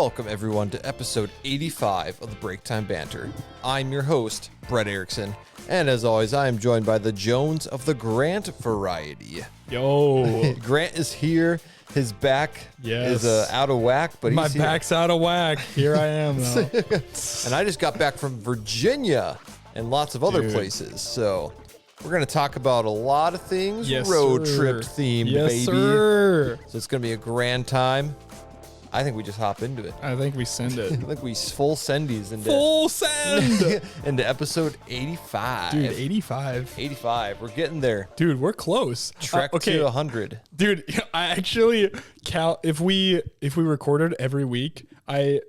Welcome everyone to episode 85 of the Break Time Banter. I'm your host, Brett Erickson, and as always, I am joined by the Jones of the Grant variety. Yo, Grant is here. His back is out of whack, but my back's out of whack. Here I am, though. And I just got back from Virginia and lots of other places, so we're going to talk about a lot of things road trip themed, baby. Sir. So it's going to be a grand time. I think we just hop into it. I think we send it. I think we full sendies into Full send into episod 85. Dude, 85. 85. We're getting there. Dude, we're close. Trek to 100. Dude, I actually if we recorded every week, I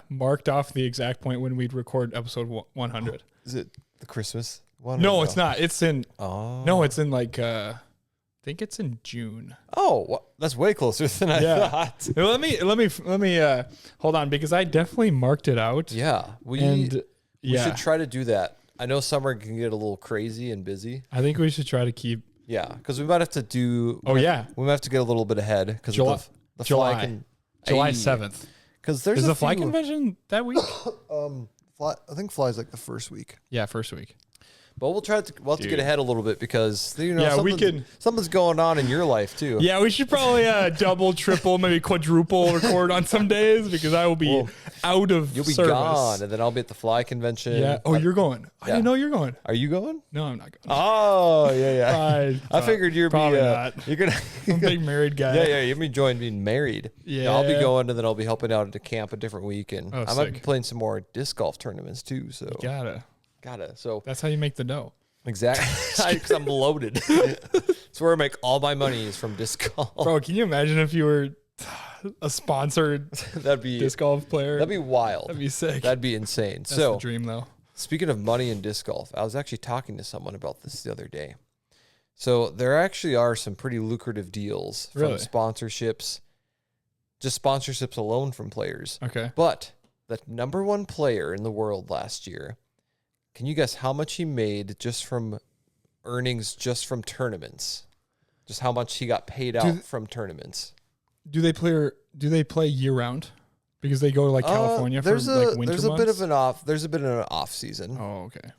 marked off the exact point when we'd record episode 100. Is it the Christmas one? No, it's not. It's in No, it's in like I think it's in June. Oh, well, that's way closer than I thought. Let me hold on, because I definitely marked it out. Yeah. We should try to do that. I know summer can get a little crazy and busy. I think we should try to keep. Yeah, because we might have to do. We might have to get a little bit ahead because July, the July 7th. Because there's the fly convention that week. I think fly's like the first week. Yeah, first week. But we'll have to get ahead a little bit because something's going on in your life too. Yeah, we should probably double, triple, maybe quadruple record on some days because I will be out of You'll be service. gone, and then I'll be at the fly convention. Yeah. Oh, you're going. I didn't know you're going. Are you going? No, I'm not going. Oh, yeah. I figured probably not. You're gonna. I'm a big married guy. Yeah. You're gonna join being married. Yeah. I'll be going, and then I'll be helping out at a camp a different week, and I might be sick. playing some more disc golf tournaments too. So You gotta. So that's how you make the dough. Exactly, because I'm loaded. It's where I make all my money is from disc golf. Bro, can you imagine if you were a sponsored disc golf player? That'd be wild. That'd be sick. That'd be insane. That's the dream, though. Speaking of money in disc golf, I was actually talking to someone about this the other day. So there actually are some pretty lucrative deals from sponsorships, just sponsorships alone from players. Okay. But the number one player in the world last year, can you guess how much he made just from earnings just from tournaments? Just how much he got paid out from tournaments? Do they play year round? Because they go to like California for like winter months? There's a bit of an off season. Oh, okay.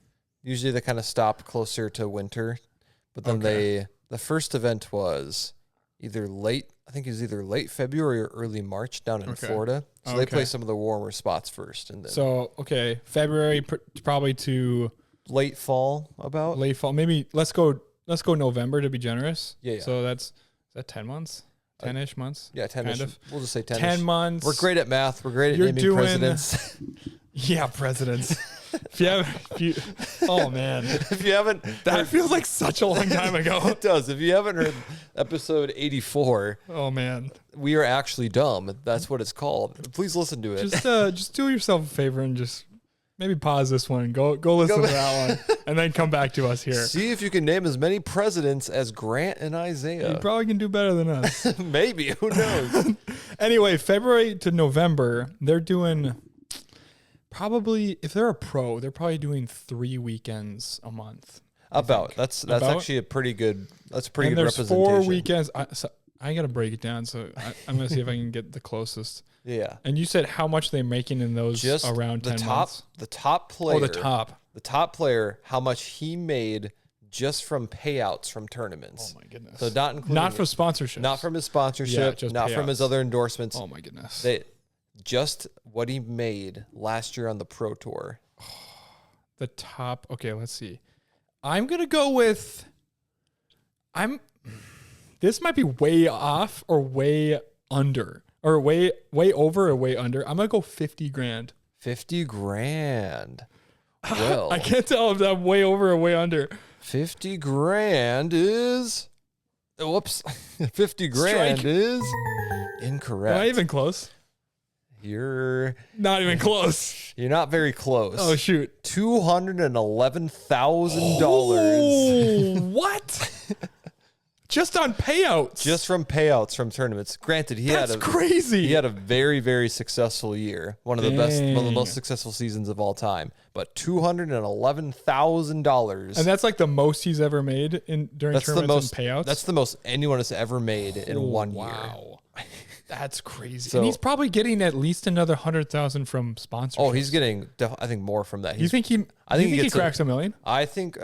Usually they kind of stop closer to winter, but then the first event was either late February or early March down in Florida. So they play some of the warmer spots first, and then February probably to late fall. Maybe let's go November to be generous. Yeah. So is that 10 months? 10-ish months? Yeah, 10-ish. Kind of. We'll just say 10-ish. 10 months. We're great at math. We're great at naming presidents. Yeah, presidents. Oh man, if you haven't, that feels like such a long time ago. It does. If you haven't heard episode 84, oh man, we are actually dumb. That's what it's called. Please listen to it. Just do yourself a favor and just maybe pause this one and go listen to that one, and then come back to us here. See if you can name as many presidents as Grant and Isaiah. You probably can do better than us. Maybe. Who knows? Anyway, February to November, they're doing. Probably, if they're a pro, they're probably doing 3 weekends a month. That's actually a pretty good. That's a pretty good representation. 4 weekends. I gotta break it down, so I'm gonna see if I can get the closest. Yeah. And you said how much they're making in those just around 10 months? The top player. Oh, the top player. How much he made just from payouts from tournaments. Oh my goodness. So not from sponsorships. Not from his sponsorship. Yeah, not from his other endorsements. Oh my goodness. Just what he made last year on the Pro Tour. The top. Okay, let's see. I'm going to go with. This might be way off or way under. Or way over or way under. I'm going to go 50 grand. 50 grand. Well. I can't tell if I'm way over or way under. 50 grand is. Whoops. 50 grand is incorrect. Am I even close? You're not even close. You're not very close. Oh shoot! $211,000. Oh, what? Just on payouts. Just from payouts from tournaments. Granted, That's crazy. He had a very, very successful year. One of the most successful seasons of all time. But $211,000. And that's like the most he's ever made during tournaments and payouts. That's the most anyone has ever made in 1 year. Wow. That's crazy. So, and he's probably getting at least another 100,000 from sponsors. Oh, he's getting, I think, more from that. You think he cracks $1 million? I think,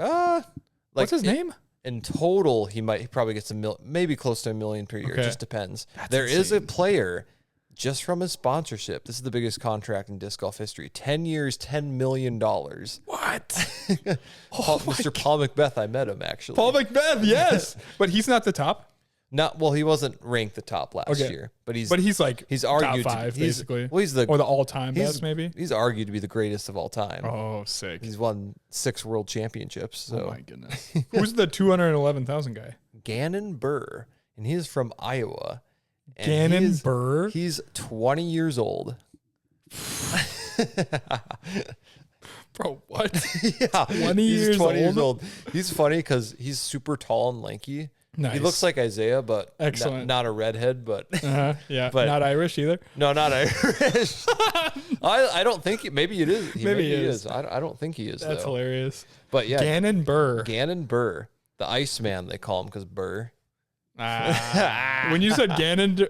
what's his name? In total, he probably gets maybe close to $1 million per year. Okay. It just depends. That's insane. Is a player just from his sponsorship. This is the biggest contract in disc golf history. 10 years, $10 million. What? Mr. Paul Macbeth, I met him actually. Paul Macbeth, yes. But he's not the top? He wasn't ranked the top last year. But he's argued top 5, basically. Well, he's the all-time best, maybe? He's argued to be the greatest of all time. Oh, sick. He's won 6 world championships. So. Oh, my goodness. Who's the 211,000 guy? Gannon Burr. And he is from Iowa. And Gannon Burr? He's 20 years old. Bro, what? Yeah. 20 years old. He's funny because he's super tall and lanky. Nice. He looks like Isaiah, but not a redhead, but yeah, but not Irish either. No, not Irish. I don't think maybe it is. Maybe he is. I don't think he is. That's hilarious. But yeah, Gannon Burr, the Iceman, they call him because Burr. When you said Gannon,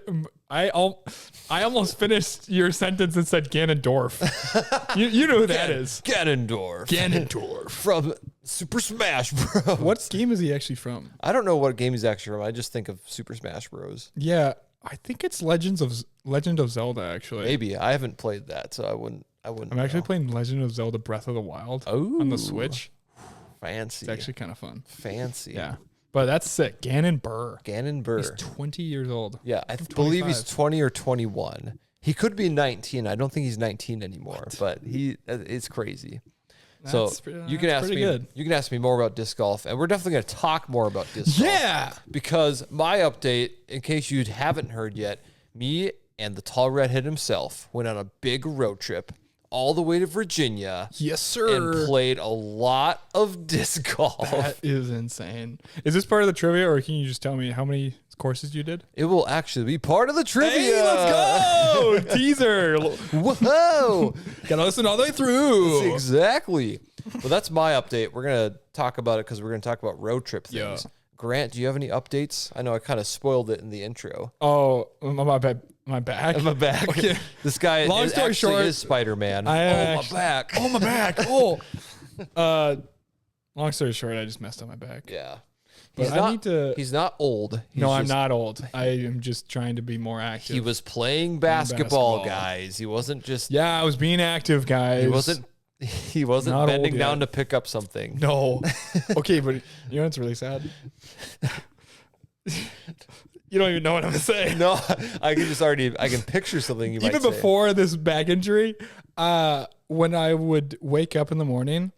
I almost finished your sentence and said Ganondorf. you know who that is. Ganondorf from Super Smash Bros. What game is he actually from? I don't know what game he's actually from. I just think of Super Smash Bros. Yeah, I think it's Legend of Zelda actually. Maybe I haven't played that, so I wouldn't. I'm actually playing Legend of Zelda Breath of the Wild on the Switch. Fancy. It's actually kind of fun. Fancy. Yeah. But that's sick. Gannon Burr. He's 20 years old. Yeah, I believe he's 20 or 21. He could be 19. I don't think he's 19 anymore, but it's crazy. You can ask me more about disc golf, and we're definitely going to talk more about disc golf. Yeah. Because my update, in case you haven't heard yet, me and the tall redhead himself went on a big road trip all the way to Virginia. Yes, sir. And played a lot of disc golf. That is insane. Is this part of the trivia, or can you just tell me how many courses you did? It will actually be part of the trivia. Hey, let's go! Teaser. Whoa. Gotta listen all the way through. Exactly. Well, that's my update. We're going to talk about it because we're going to talk about road trip things. Yeah. Grant, do you have any updates? I know I kind of spoiled it in the intro. Oh, my bad. My back. Okay. This guy is Spider-Man. My back. Oh, my back. Oh. Long story short, I just messed up my back. Yeah. But he's not old. I'm not old. I am just trying to be more active. He was playing basketball, guys. He wasn't just... Yeah, I was being active, guys. He wasn't bending down to pick up something. No. Okay, but you know what's really sad? You don't even know what I'm saying. No, I can picture something you might say. Even before this back injury, when I would wake up in the morning,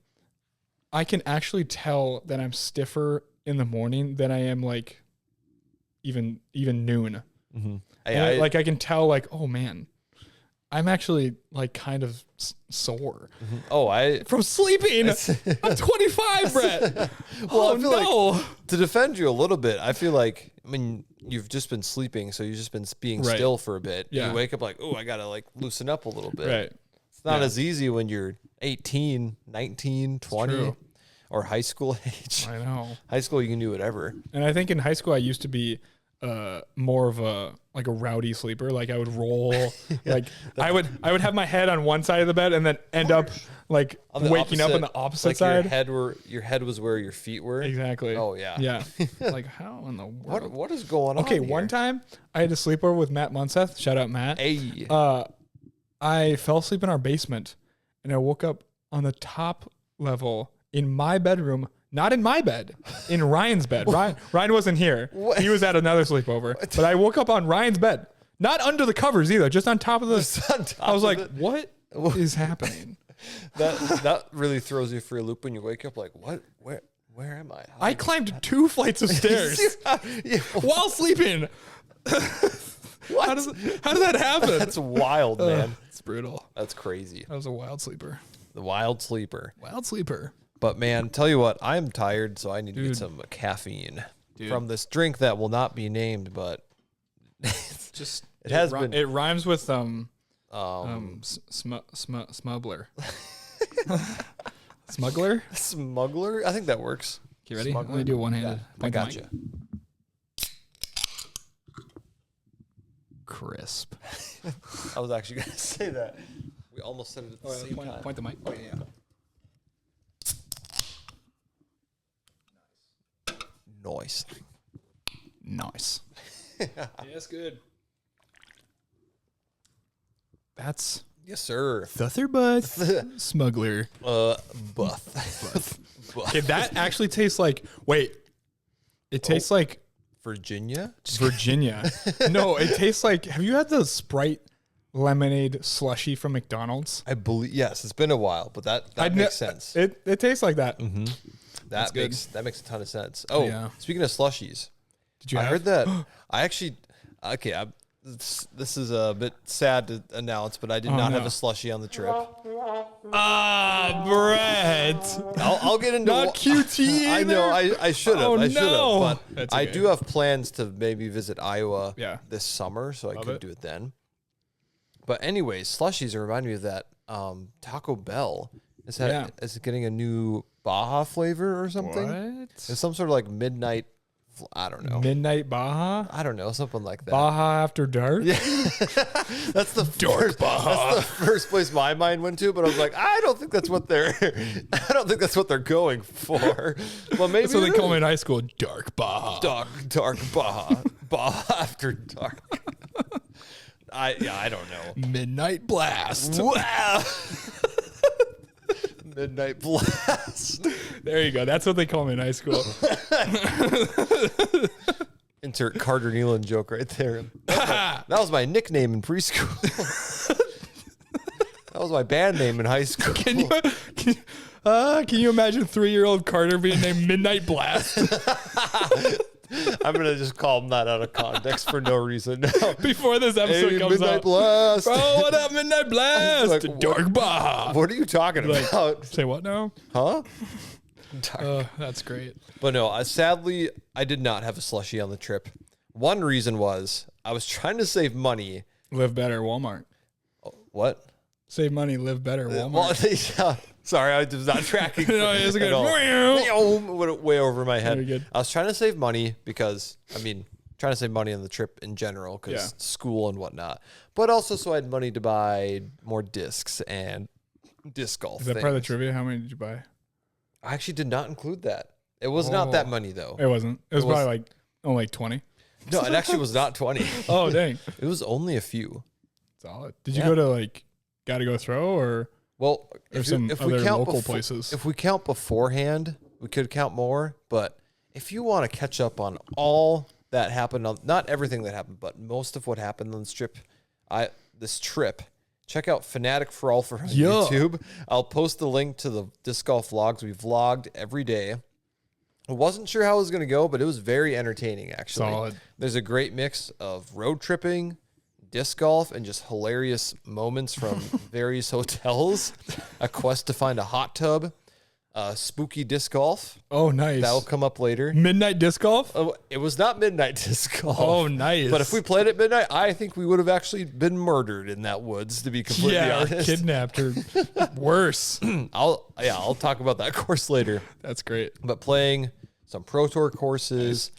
I can actually tell that I'm stiffer in the morning than I am like even noon. Mm-hmm. I can tell like, oh man, I'm actually like kind of sore. Mm-hmm. Oh, from sleeping. I'm 25, Brett. Well, I feel like to defend you a little bit, I feel like, you've just been sleeping, so you've just been being still for a bit. Yeah. You wake up like, oh, I gotta like loosen up a little bit. Right. It's not as easy when you're 18, 19, 20, or high school age. I know. High school, you can do whatever. And I think in high school, I used to be more of a rowdy sleeper. Like I would roll, like I would have my head on one side of the bed and then end up like waking up on the opposite side. Your head was where your feet were. Exactly. Oh yeah. Yeah. Like how in the world? What is going on? Okay, here? one time I had to sleep over with Matt Munseth. Shout out Matt. Hey. I fell asleep in our basement and I woke up on the top level in my bedroom. Not in my bed, in Ryan's bed. Ryan wasn't here. What? He was at another sleepover. But I woke up on Ryan's bed. Not under the covers either, just on top of the... I was like, what is happening? That really throws you for a loop when you wake up like, what? Where am I? I climbed 2 flights of stairs while sleeping. What? How does that happen? That's wild, man. It's brutal. That's crazy. I was a wild sleeper. The wild sleeper. Wild sleeper. But man, tell you what, I'm tired, so I need to get some caffeine from this drink that will not be named, but it rhymes with smuggler. Smuggler? I think that works. You ready? Let me do one-handed. Yeah, I got you. crisp. I was actually going to say that. We almost said it at the same time. Point the mic. Oh, yeah. Nice. Nice. Yeah, that's good. That's Yes, sir. Thutherbuth Smuggler. Buff. Okay, that actually tastes like. Wait, it tastes like Virginia? Virginia. No, it tastes like. Have you had the Sprite lemonade slushy from McDonald's? I believe yes. It's been a while, but that makes sense. It tastes like that. Mm-hmm. That makes a ton of sense. Oh, yeah. Speaking of slushies, I heard that. I actually this is a bit sad to announce, but I did not have a slushie on the trip. Brett. I'll get into not QT either? I know I should have. I should have, but okay. I do have plans to maybe visit Iowa this summer, so I could do it then. But anyways, slushies remind me of that. Taco Bell is getting a new Baja flavor or something. What? It's some sort of like midnight. I don't know. Midnight Baja? I don't know. Something like that. Baja After Dark? Yeah. That's the dark Baja. That's the first place my mind went to, but I was like, I don't think that's what they're going for. Well, maybe that's what they call me in high school. Dark Baja. Dark Baja. Baja After Dark. I don't know. Midnight Blast. Wow. Midnight Blast. There you go. That's what they call me in high school. Insert Carter Nealon joke right there. That was my nickname in preschool. That was my band name in high school. Can you imagine 3-year-old Carter being named Midnight Blast? I'm going to just call him that out of context for no reason now. Before this episode comes Midnight out. Blast. Oh, what up, Midnight Blast? Like, Dark Baja. What are you talking about? Say what now? Huh? That's great. But no, sadly, I did not have a slushie on the trip. One reason was I was trying to save money. Live better, Walmart. What? Save money, live better, Walmart. Well, sorry, I was not tracking. No, it's good. Went way over my head. Very good. I was trying to save money because, trying to save money on the trip in general because school and whatnot. But also so I had money to buy more discs and disc golf. Is that part of the trivia? How many did you buy? I actually did not include that. It was not that money, though. It wasn't. It was probably like 20. No, it actually was not 20. Oh, dang. It was only a few. Solid. Did you go to Gotta Go Throw or? Well, if we count local places. If we count beforehand, we could count more. But if you want to catch up on all that happened, not everything that happened, but most of what happened on this trip, check out Fanatic for All for YouTube. I'll post the link to the disc golf vlogs. We vlogged every day. I wasn't sure how it was going to go, but it was very entertaining, actually. Solid. There's a great mix of road tripping, disc golf, and just hilarious moments from various hotels. A quest to find a hot tub. Spooky disc golf. Oh, nice. That'll come up later. Midnight disc golf? Oh, it was not midnight disc golf. Oh, nice. But if we played at midnight, I think we would have actually been murdered in that woods, to be completely honest. Or kidnapped or worse. I'll talk about that course later. That's great. But playing some Pro Tour courses,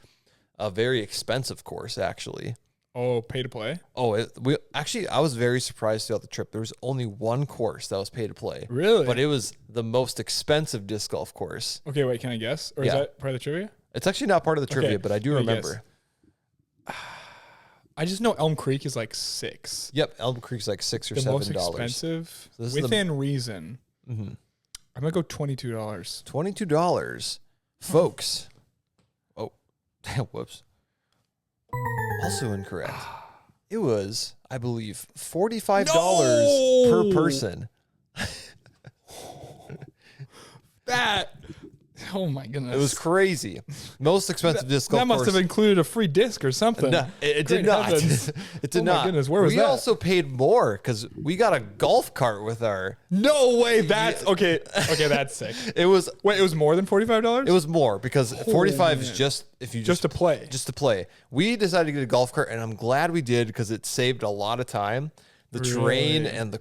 a very expensive course, actually. Oh, pay to play? Oh, I was very surprised throughout the trip. There was only one course that was pay to play. Really? But it was the most expensive disc golf course. Okay, wait, can I guess? Or is that part of the trivia? It's actually not part of the trivia, but I do remember. I just know Elm Creek is like $6. Yep, Elm Creek's like $6 or $7. The most expensive, so within reason. Mm-hmm. I'm going to go $22. $22. Folks. Oh, whoops. Also incorrect. It was, I believe, $45 per person. Oh my goodness. It was crazy. Most expensive disc golf course. That must have included a free disc or something. No, it did not. It did not. Oh my goodness, where was that? We also paid more because we got a golf cart with our. No way. That's okay. Okay, that's sick. It was. Wait, it was more than $45? It was more because 45 is just if you just to play. Just to play. We decided to get a golf cart, and I'm glad we did because it saved a lot of time. The terrain and the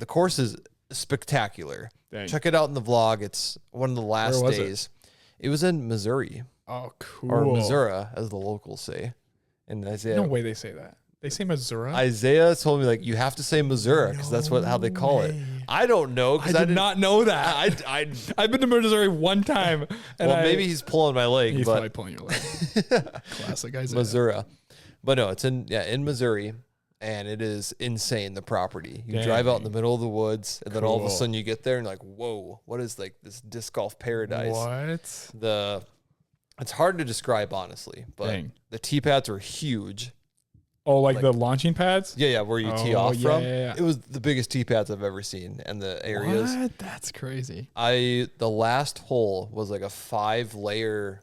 course is spectacular. Dang. Check it out in the vlog. It's one of the last days. It was in Missouri. Oh, cool. Or Missouri, as the locals say. And no way they say that. They say Missouri? Isaiah told me like you have to say Missouri because that's how they call it. I don't know because I did not know that. I've been to Missouri one time. And maybe he's pulling my leg. He's probably pulling your leg. Classic Isaiah. Missouri. But no, it's in Missouri, and it is insane, the property. You drive out in the middle of the woods, and then all of a sudden you get there and you're like, whoa, what is like this disc golf paradise? What? It's hard to describe, honestly, but the tee pads are huge. Oh, like the launching pads? Yeah, where you tee off from. Yeah. It was the biggest tee pads I've ever seen, and the areas. What? That's crazy. The last hole was like a 5-layer,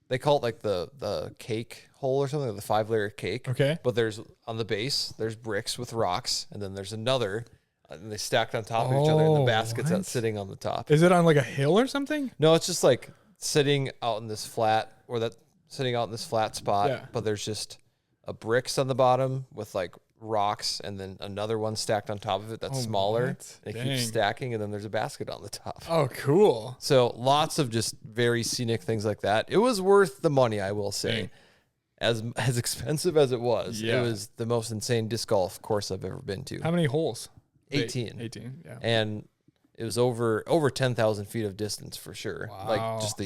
they call it like the cake hole or something, like the 5-layer cake. Okay. But there's, on the base, there's bricks with rocks, and then there's another, and they stacked on top of each other, and the basket's sitting on the top. Is it on like a hill or something? No, it's just like sitting out in this flat, spot, but there's just bricks on the bottom with like rocks, and then another one stacked on top of it that's smaller. And it keeps stacking, and then there's a basket on the top. Oh, cool. So lots of just very scenic things like that. It was worth the money, I will say. As expensive as it was, it was the most insane disc golf course I've ever been to. How many holes? 18. 18, yeah. And it was over 10,000 feet of distance for sure. Wow. Like just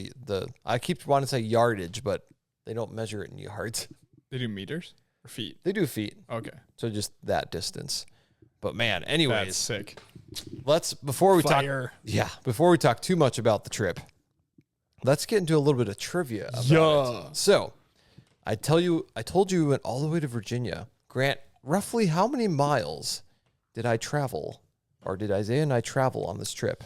I keep wanting to say yardage, but they don't measure it in yards. They do meters or feet? They do feet. Okay. So just that distance. But man, anyways. That's sick. Before we talk too much about the trip, let's get into a little bit of trivia about it. So I told you we went all the way to Virginia. Grant, roughly how many miles did I travel, or did Isaiah and I travel on this trip?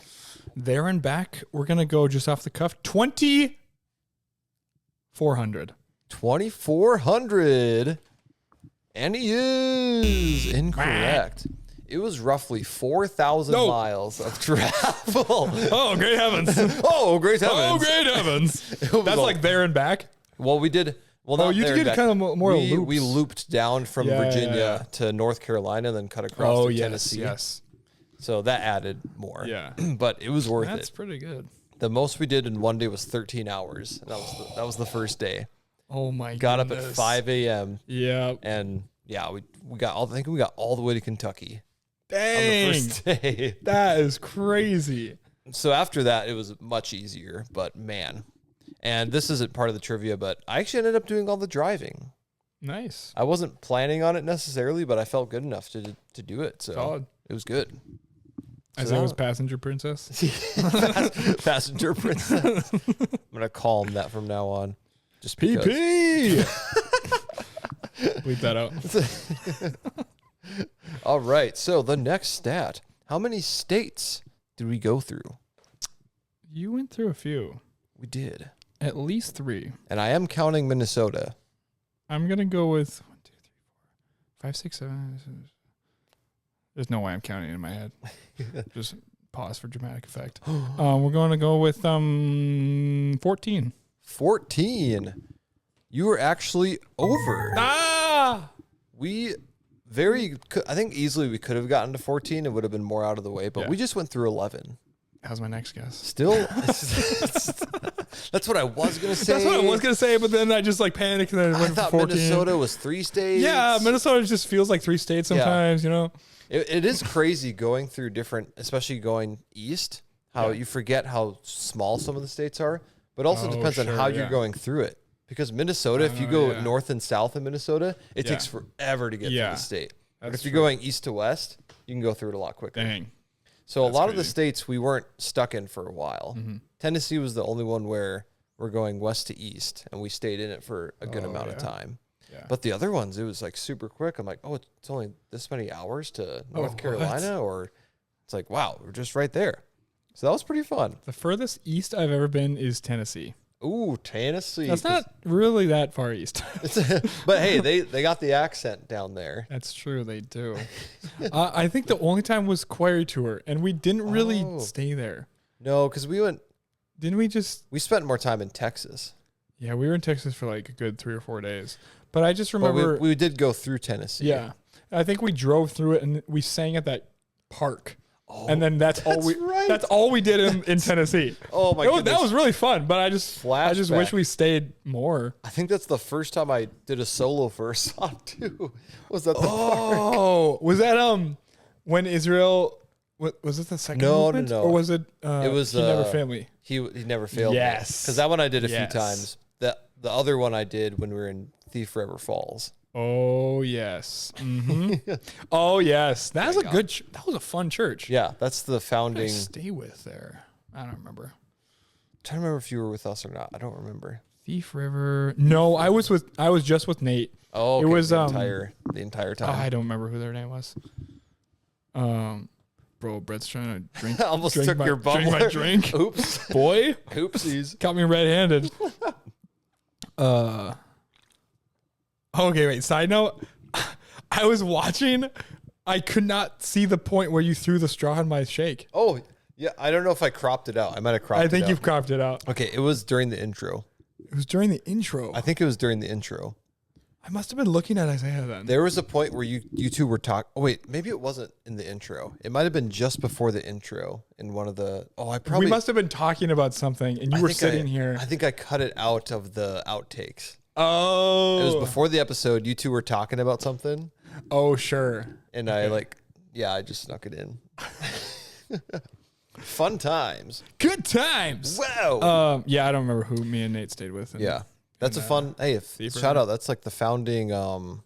There and back, we're going to go just off the cuff, 2,400. 2,400. And he is incorrect. It was roughly 4,000 miles of travel. Oh, great heavens. Oh, great heavens. Oh, great heavens. That's like there and back? Well, we did. Well, you did kind of more loops. We looped down from Virginia to North Carolina, then cut across to Tennessee. Yes. So that added more. Yeah. But it was worth it. That's pretty good. The most we did in one day was 13 hours. And that was the first day. Oh my god! Got up at 5 a.m. Yeah. And we got I think we got all the way to Kentucky. Dang. On the first day. That is crazy. So after that, it was much easier, but man. And this isn't part of the trivia, but I actually ended up doing all the driving. Nice. I wasn't planning on it necessarily, but I felt good enough to do it. So Solid. It was good. Isaiah was passenger princess. Passenger princess. I'm gonna call him that from now on. Just because. PP. Bleep that out. All right. So the next stat: how many states did we go through? You went through a few. We did. At least 3. And I am counting Minnesota. I'm gonna go with 1, 2, 3, 4, 5, 6, 7. There's no way I'm counting in my head. Just pause for dramatic effect. We're going to go with 14. 14. You were actually over. Ah! I think easily we could have gotten to 14. It would have been more out of the way, but we just went through 11. How's my next guess? Still, that's what I was going to say. That's what I was going to say, but then I just like panicked and then I went thought for 14. Minnesota was 3 states. Yeah, Minnesota just feels like 3 states sometimes, you know? It is crazy going through different, especially going east, how you forget how small some of the states are, but also depends on how you're going through it. Because Minnesota, if you go north and south in Minnesota, it takes forever to get through the state. But if you're going east to west, you can go through it a lot quicker. Dang. So a lot of the states we weren't stuck in for a while. Mm-hmm. Tennessee was the only one where we're going west to east, and we stayed in it for a good amount of time. Yeah. But the other ones, it was like super quick. I'm like, oh, it's only this many hours to North Carolina, or it's like, wow, we're just right there. So that was pretty fun. The furthest east I've ever been is Tennessee. Ooh, Tennessee. That's not really that far east. But hey, they got the accent down there. That's true, they do. I think the only time was Quarry Tour, and we didn't really stay there. No, because we went. Didn't we just? We spent more time in Texas. Yeah, we were in Texas for like a good 3 or 4 days. But I just remember. We did go through Tennessee. Yeah. I think we drove through it, and we sang at that park. And then that's all we did in Tennessee. Oh my goodness. That was really fun, but I just wish we stayed more. I think that's the first time I did a solo for a song too. Was that the park? Was that when Israel was it the second movement? No. Or was it He Never Failed Me? He Never Failed Me. Yes. Because that one I did a few times. The other one I did when we were in Thief River Falls. Oh yes. Mm-hmm. Oh yes. That was that was a fun church. Yeah, that's the founding. Stay with there. I don't remember. I'm trying to remember if you were with us or not. I don't remember. Thief River. No, I was just with Nate. Oh, okay. It was the entire time. I don't remember who their name was. Bro, Brett's trying to drink. I almost took your bubble. Drink my drink. Oops. Boy. Oopsies. Caught me red-handed. Okay, wait. Side note. I was watching. I could not see the point where you threw the straw in my shake. Oh, yeah. I don't know if I cropped it out. I might have cropped it out. I think you've cropped it out. Okay, it was during the intro. It was during the intro. I think it was during the intro. I must have been looking at Isaiah then. There was a point where you two were talking. Oh, wait. Maybe it wasn't in the intro. It might have been just before the intro in one of the... We must have been talking about something, and you were sitting here. I think I cut it out of the outtakes. Oh. It was before the episode. You two were talking about something. Oh, sure. And I just snuck it in. Fun times. Good times. Wow. Yeah, I don't remember who me and Nate stayed with. Yeah. That's a fun. Hey, shout out. That's like the founding. I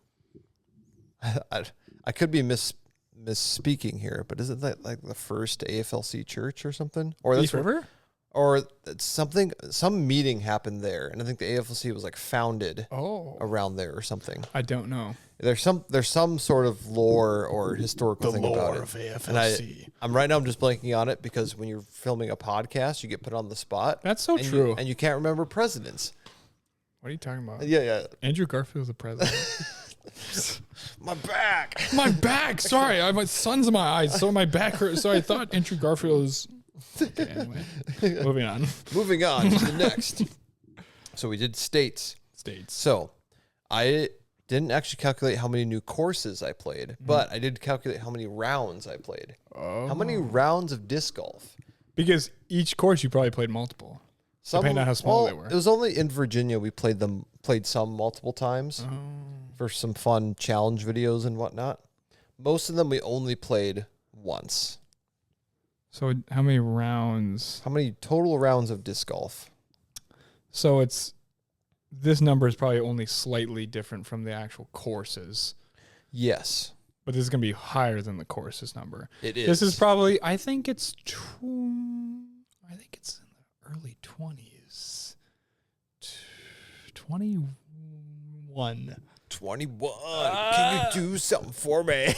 could be misspeaking here, but isn't that like the first AFLC church or something? Or Thief River? Or something. Some meeting happened there, and I think the AFLC was like founded. Around there or something. I don't know. There's some sort of lore or historical thing about it. The lore of AFLC. I'm right now. I'm just blanking on it because when you're filming a podcast, you get put on the spot. That's so true. And you can't remember presidents. What are you talking about? Yeah. Andrew Garfield's the president. My back. My back. Sorry, I have my sun's in my eyes, so my back hurts. So I thought Andrew Garfield was. Okay, anyway, moving on. Moving on to the next. So we did states. So I didn't actually calculate how many new courses I played, but I did calculate how many rounds I played. How many rounds of disc golf? Because each course you probably played multiple. Depending on how small they were. It was only in Virginia we played some multiple times for some fun challenge videos and whatnot. Most of them we only played once. So how many rounds? How many total rounds of disc golf? So this number is probably only slightly different from the actual courses. Yes. But this is going to be higher than the courses number. It is. This is probably, I think it's early 20s. 21. 21. Can you do something for me?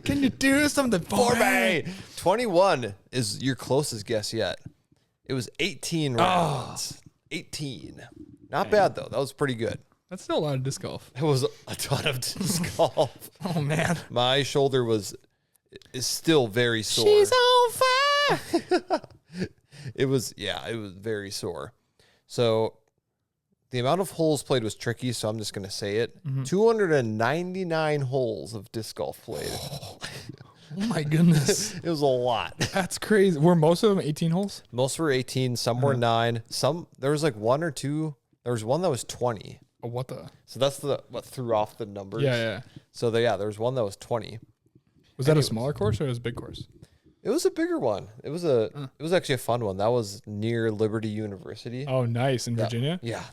Can you do something for me? 21 is your closest guess yet. It was 18 rounds. 18. Not bad, though. That was pretty good. That's still a lot of disc golf. It was a ton of disc golf. Oh, man. My shoulder is still very sore. She's on fire. It was very sore. So the amount of holes played was tricky, so I'm just going to say it. 299 holes of disc golf played. Oh my goodness. It was a lot. That's crazy. Were most of them 18 holes? Most were 18. Some were 9. There was like one or two. There was one that was 20. Oh, what the? So that's what threw off the numbers. Yeah. So there was one that was 20. Was that a smaller course or was it a big course? It was a bigger one. It was actually a fun one. That was near Liberty University. Oh, nice. In Virginia? Yeah,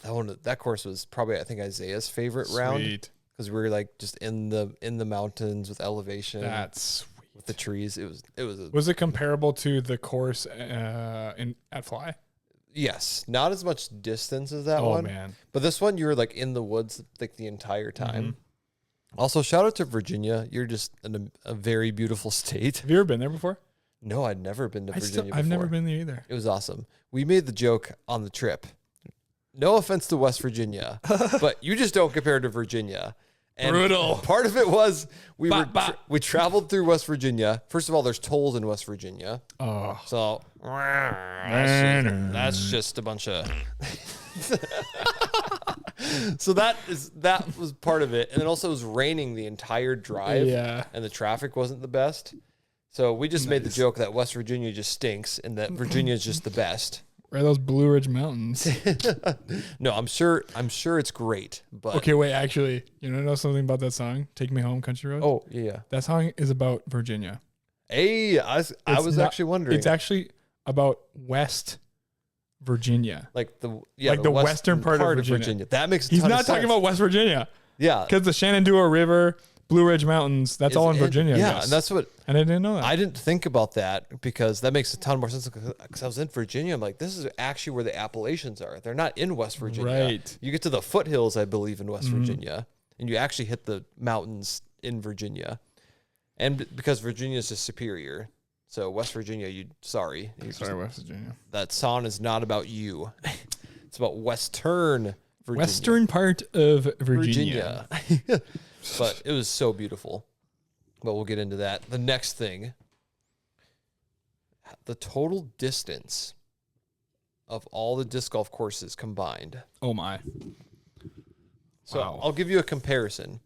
that course was probably, I think, Isaiah's favorite round. Because we were like just in the mountains with elevation. That's sweet. With the trees. Was it comparable to the course at Fly? Yes. Not as much distance as that one. Oh, man. But this one, you were like in the woods like the entire time. Also, shout out to Virginia. You're just a very beautiful state. Have you ever been there before? No, I'd never been to Virginia before. I've never been there either. It was awesome. We made the joke on the trip. No offense to West Virginia, but you just don't compare to Virginia. And brutal. Part of it was we traveled through West Virginia. First of all, there's tolls in West Virginia. Oh. So that's just a bunch of... So that was part of it. And then also it was raining the entire drive. Yeah. And the traffic wasn't the best. So we just made the joke that West Virginia just stinks and that Virginia is just the best. Where are those Blue Ridge Mountains? No, I'm sure it's great. But okay, wait, actually, you know something about that song? Take Me Home, Country Road? Oh, yeah. That song is about Virginia. Hey, I was actually wondering. It's actually about West Virginia. Like the western part of Virginia. That makes He's not talking about West Virginia. Yeah. Because the Shenandoah River, Blue Ridge Mountains, that's all in Virginia. Yeah, and that's what... And I didn't know that. I didn't think about that because that makes a ton more sense because I was in Virginia. I'm like, this is actually where the Appalachians are. They're not in West Virginia. Right. You get to the foothills, I believe, in West Virginia, and you actually hit the mountains in Virginia. And because Virginia is just superior. So West Virginia, sorry, West Virginia. That song is not about you. It's about Western Virginia. Western part of Virginia. But it was so beautiful. But we'll get into that. The next thing, the total distance of all the disc golf courses combined. Oh my. So I'll give you a comparison.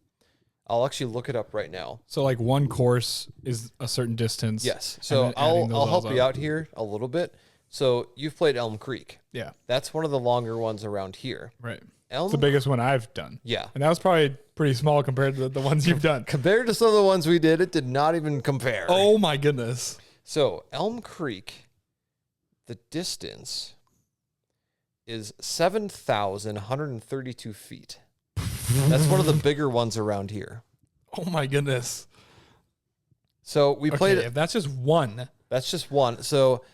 I'll actually look it up right now. So like one course is a certain distance. Yes. So I'll help you out here a little bit. So you've played Elm Creek. Yeah. That's one of the longer ones around here. Right. It's the biggest one I've done. Yeah. And that was probably pretty small compared to the ones you've done. Compared to some of the ones we did, it did not even compare. Oh my goodness. So Elm Creek, the distance is 7,132 feet. That's one of the bigger ones around here. Oh my goodness. So we played. If that's just one. That's just one. So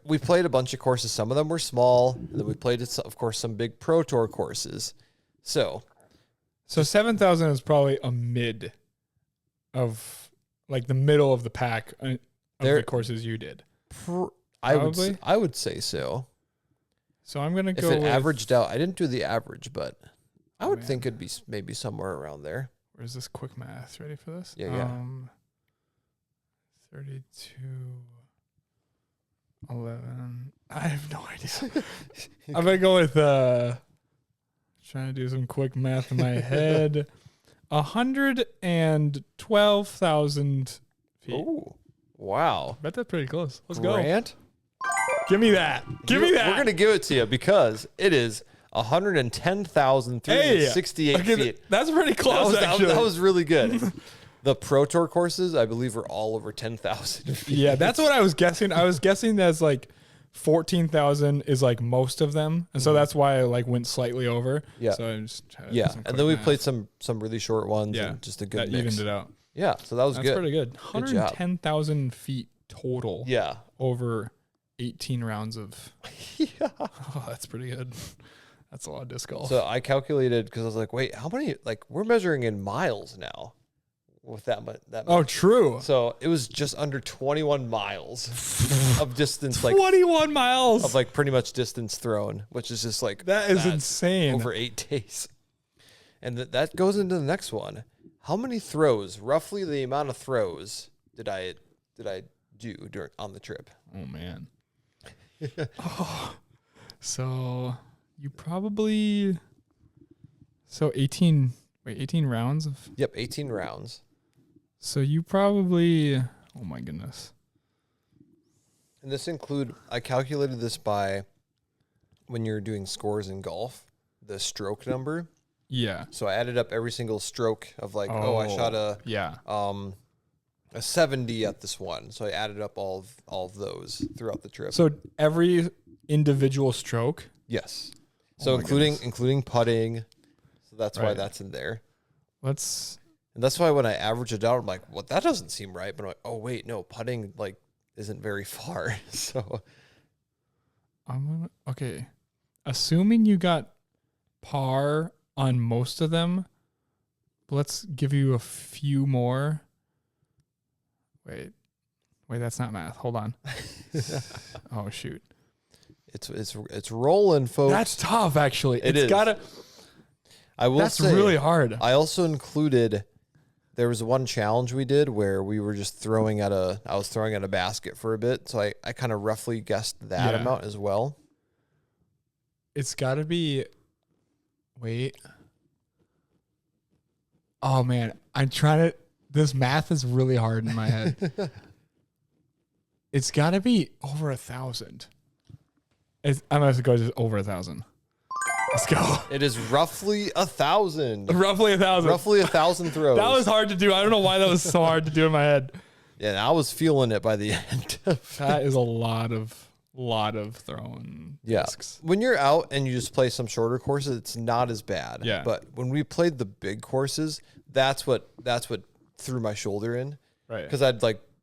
we played a bunch of courses. Some of them were small. And then we played, of course, some big Pro Tour courses. So 7,000 is probably a mid of like the middle of the pack of the courses you did. I would say so. So I'm gonna go. If it averaged out, I didn't do the average, but I would think it'd be maybe somewhere around there. Where's this quick math? Ready for this? Yeah. 32, 11. I have no idea. I'm gonna go with trying to do some quick math in my head. 112,000 feet. Oh, wow! I bet that's pretty close. Let's Grant? go. Give me that. Give me that. We're gonna give it to you because it is 110,368 feet. That's pretty close. That was really good. The Pro Tour courses, I believe, are all over 10,000 feet. Yeah, that's what I was guessing. I was guessing that's like 14,000 is like most of them, and so that's why I like went slightly over. Yeah. So I just and then we played some really short ones. Yeah, and just a good that mix. evened it out. Yeah, so that was That's good. pretty good. 110,000 feet total. Yeah, over 18 rounds of. Yeah. Oh, that's pretty good. That's a lot of disc golf. So I calculated because I was like, wait, how many? Like we're measuring in miles now. With that much. Oh, true. So it was just under 21 miles of distance. 21 miles of like pretty much distance thrown, which is just like that is insane. Over 8 days, and that goes into the next one. How many throws? Roughly the amount of throws did I do on the trip? Oh man. So you probably 18 rounds of. Yep, 18 rounds. So you probably, oh my goodness. And I calculated this by when you're doing scores in golf, the stroke number. Yeah. So I added up every single stroke of like, I shot a 70 at this one. So I added up all of those throughout the trip. So every individual stroke? Yes. So including putting. So that's why that's in there. And that's why when I average it out, I'm like, well, that doesn't seem right. But I'm like, oh wait, no, putting like isn't very far. So okay. Assuming you got par on most of them, let's give you a few more. Wait, that's not math. Hold on. Oh shoot. It's rolling, folks. That's tough, actually. It's gotta. I will say, that's really hard. I also included. There was one challenge we did where we were just I was throwing at a basket for a bit, so I kind of roughly guessed that amount as well. It's got to be. Wait. Oh man, I'm trying to. This math is really hard in my head. It's got to be over 1,000. I'm going to go just over 1,000. Let's go. It is roughly 1,000. Roughly 1,000. Roughly 1,000 throws. That was hard to do. I don't know why that was so hard to do in my head. Yeah, I was feeling it by the end. That is a lot of throwing discs. When you're out and you just play some shorter courses, it's not as bad. Yeah. But when we played the big courses, that's what threw my shoulder in. Right. Because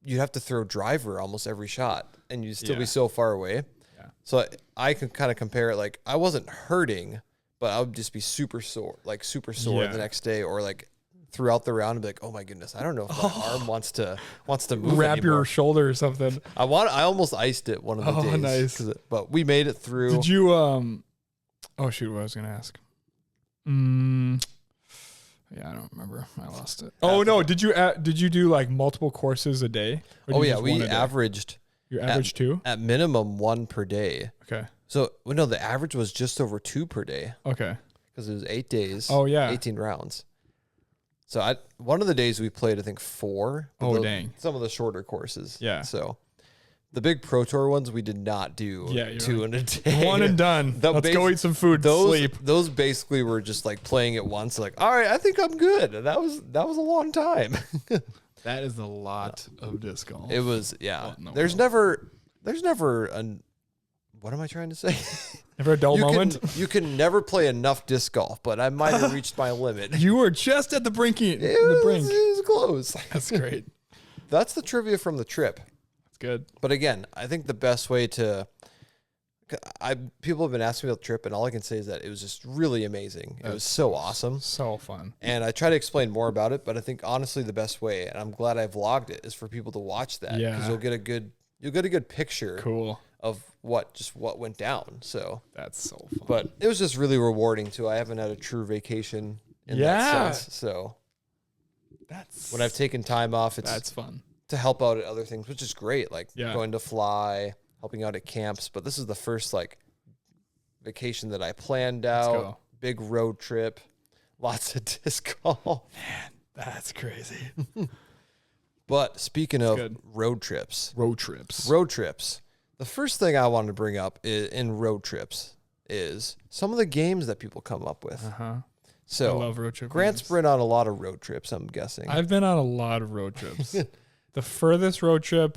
you'd have to throw driver almost every shot, and you'd still be so far away. Yeah. So I can kind of compare it. Like, I wasn't hurting, but I would just be super sore the next day, or like throughout the round, and be like, oh my goodness, I don't know if my arm wants to move. Wrap anymore. your shoulder or something. I almost iced it one of the days. Nice. But we made it through. Did you oh shoot, what I was gonna ask. Yeah, I don't remember. I lost it. Oh no, did you do like multiple courses a day? Oh yeah, we averaged. You averaged 2? At minimum 1 per day. Okay. So no, the average was just over 2 per day. Okay. Because it was 8 days. Oh yeah. 18 rounds. So one of the days we played, I think 4. Oh dang. Some of the shorter courses. Yeah. So the big Pro Tour ones we did not do 2 in a day. One and done. Let's go eat some food. Sleep. Those basically were just like playing it once. Like, all right, I think I'm good. And that was a long time. That is a lot of disc golf. It was, yeah. There's never what am I trying to say? Never a dull moment? You can never play enough disc golf, but I might have reached my limit. You were just at the brink. It was close. That's great. That's the trivia from the trip. That's good. But again, I think the best way to... people have been asking me about the trip, and all I can say is that it was just really amazing. It was so awesome. So fun. And I try to explain more about it, but I think honestly the best way, and I'm glad I vlogged it, is for people to watch that. Yeah. Because you'll get a good picture Cool. of what went down. So that's so fun. But it was just really rewarding too. I haven't had a true vacation in that sense. So when I've taken time off, that's fun to help out at other things, which is great. Like going to fly, helping out at camps. But this is the first like vacation that I planned out. Big road trip, lots of disc golf. Man, that's crazy. But speaking of road trips, the first thing I wanted to bring up in road trips is some of the games that people come up with. So I love road trip Grant's games. been on a lot of road trips, I'm guessing. I've been on a lot of road trips. The furthest road trip,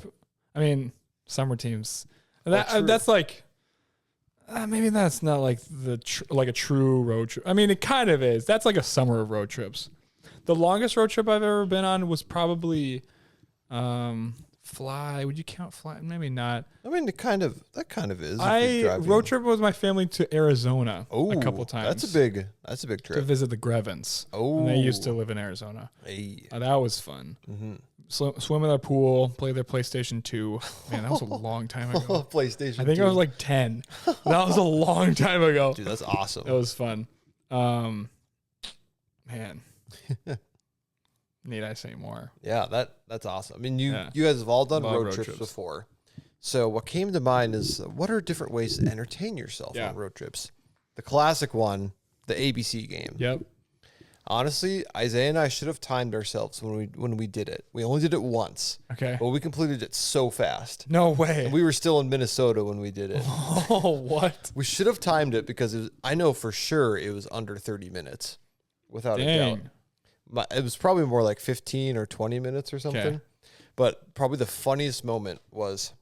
I mean, summer teams. That's like, maybe that's not like like a true road trip. I mean, it kind of is. That's like a summer of road trips. The longest road trip I've ever been on was probably fly. Would you count fly? Maybe not. I mean, that kind of is. Road trip with my family to Arizona a couple times. That's a big trip to visit the Grevens. Oh, and they used to live in Arizona. Hey. That was fun. Swim in their pool, play their PlayStation 2. Man, that was a long time ago. PlayStation. I think 2. I was like 10. That was a long time ago. Dude, that's awesome. That was fun. Man. Need I say more? Yeah, that's awesome. I mean, you guys have all done road trips before. So what came to mind is what are different ways to entertain yourself on road trips? The classic one, the ABC game. Yep. Honestly, Isaiah and I should have timed ourselves when we did it. We only did it once. Okay. But we completed it so fast. No way. And we were still in Minnesota when we did it. Oh, what? We should have timed it because I know for sure it was under 30 minutes. Without a doubt. It was probably more like 15 or 20 minutes or something. Okay. But probably the funniest moment was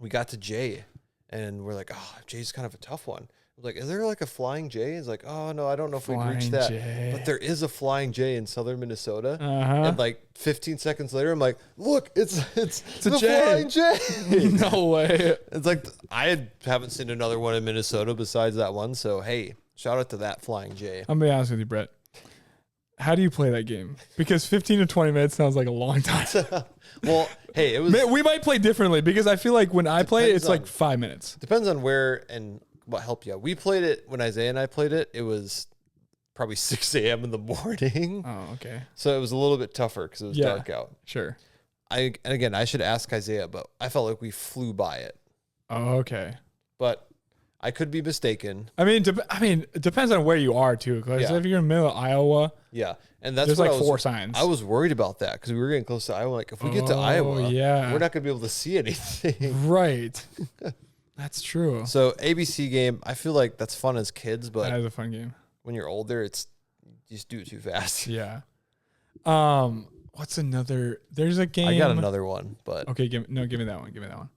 we got to Jay and we're like, oh, Jay's kind of a tough one. I was like, is there like a flying J? He's like, oh no, I don't know if we can reach that. But there is a flying J in southern Minnesota. And like 15 seconds later, I'm like, look, it's the flying J. No way. It's like haven't seen another one in Minnesota besides that one. So hey, shout out to that flying J. I'm gonna be honest with you, Brett. How do you play that game? Because 15 to 20 minutes sounds like a long time. Well, hey, we might play differently because I feel like when I play, it's like 5 minutes. Depends on where and what helped you. We played it when Isaiah and I played it. It was probably 6 a.m. in the morning. Oh, okay. So it was a little bit tougher because it was dark out. Sure. And again, I should ask Isaiah, but I felt like we flew by it. Oh, okay. But I could be mistaken. I mean, it depends on where you are too. Because if you're in the middle of Iowa, and that's there's what like 4 signs. I was worried about that because we were getting close to Iowa. Like, if we get to Iowa, we're not gonna be able to see anything. Right. That's true. So ABC game, I feel like that's fun as kids, but that is a fun game. When you're older, you just do it too fast. Yeah. What's another? There's a game. I got another one, but okay, give me that one. Give me that one.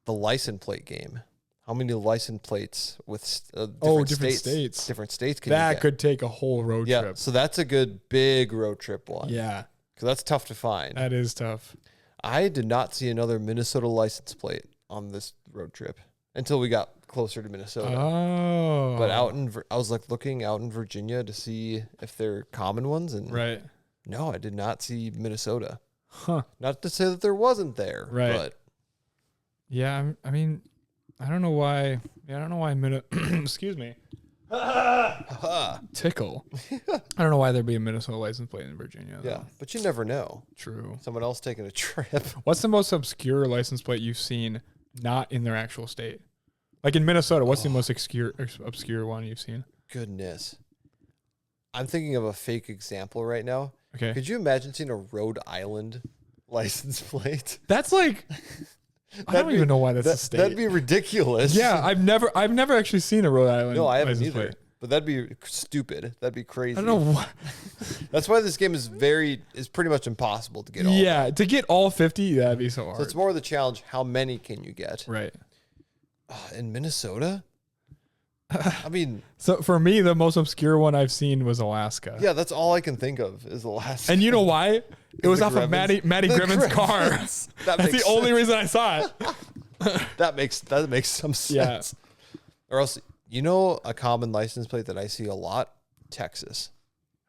The license plate game. How many license plates with different states? Different states can you get? That could take a whole road trip. So that's a good big road trip one. Yeah. Because that's tough to find. That is tough. I did not see another Minnesota license plate on this road trip until we got closer to Minnesota. Oh. But I was like looking out in Virginia to see if they're common ones, and no, I did not see Minnesota. Huh. Not to say that there wasn't there, but yeah, I mean, I don't know why. Yeah, I don't know why excuse me. Tickle. I don't know why there'd be a Minnesota license plate in Virginia. Though. Yeah, but you never know. True. Someone else taking a trip. What's the most obscure license plate you've seen not in their actual state? Like in Minnesota, what's the most obscure one you've seen? Goodness. I'm thinking of a fake example right now. Okay. Could you imagine seeing a Rhode Island license plate? That's like... I don't even know why that's a state. That'd be ridiculous. Yeah, I've never actually seen a Rhode Island. No, I haven't either. Plate. But that'd be stupid. That'd be crazy. I don't know why. That's why this game is pretty much impossible to get all. Yeah, to get all 50, that'd be so hard. So it's more of the challenge, how many can you get? Right. In Minnesota? I mean... So for me, the most obscure one I've seen was Alaska. Yeah, that's all I can think of is Alaska. And you know why? It was off of Maddie Grimmon's car. That's the only reason I saw it. That makes some sense. Yeah. Or else, you know, a common license plate that I see a lot? Texas.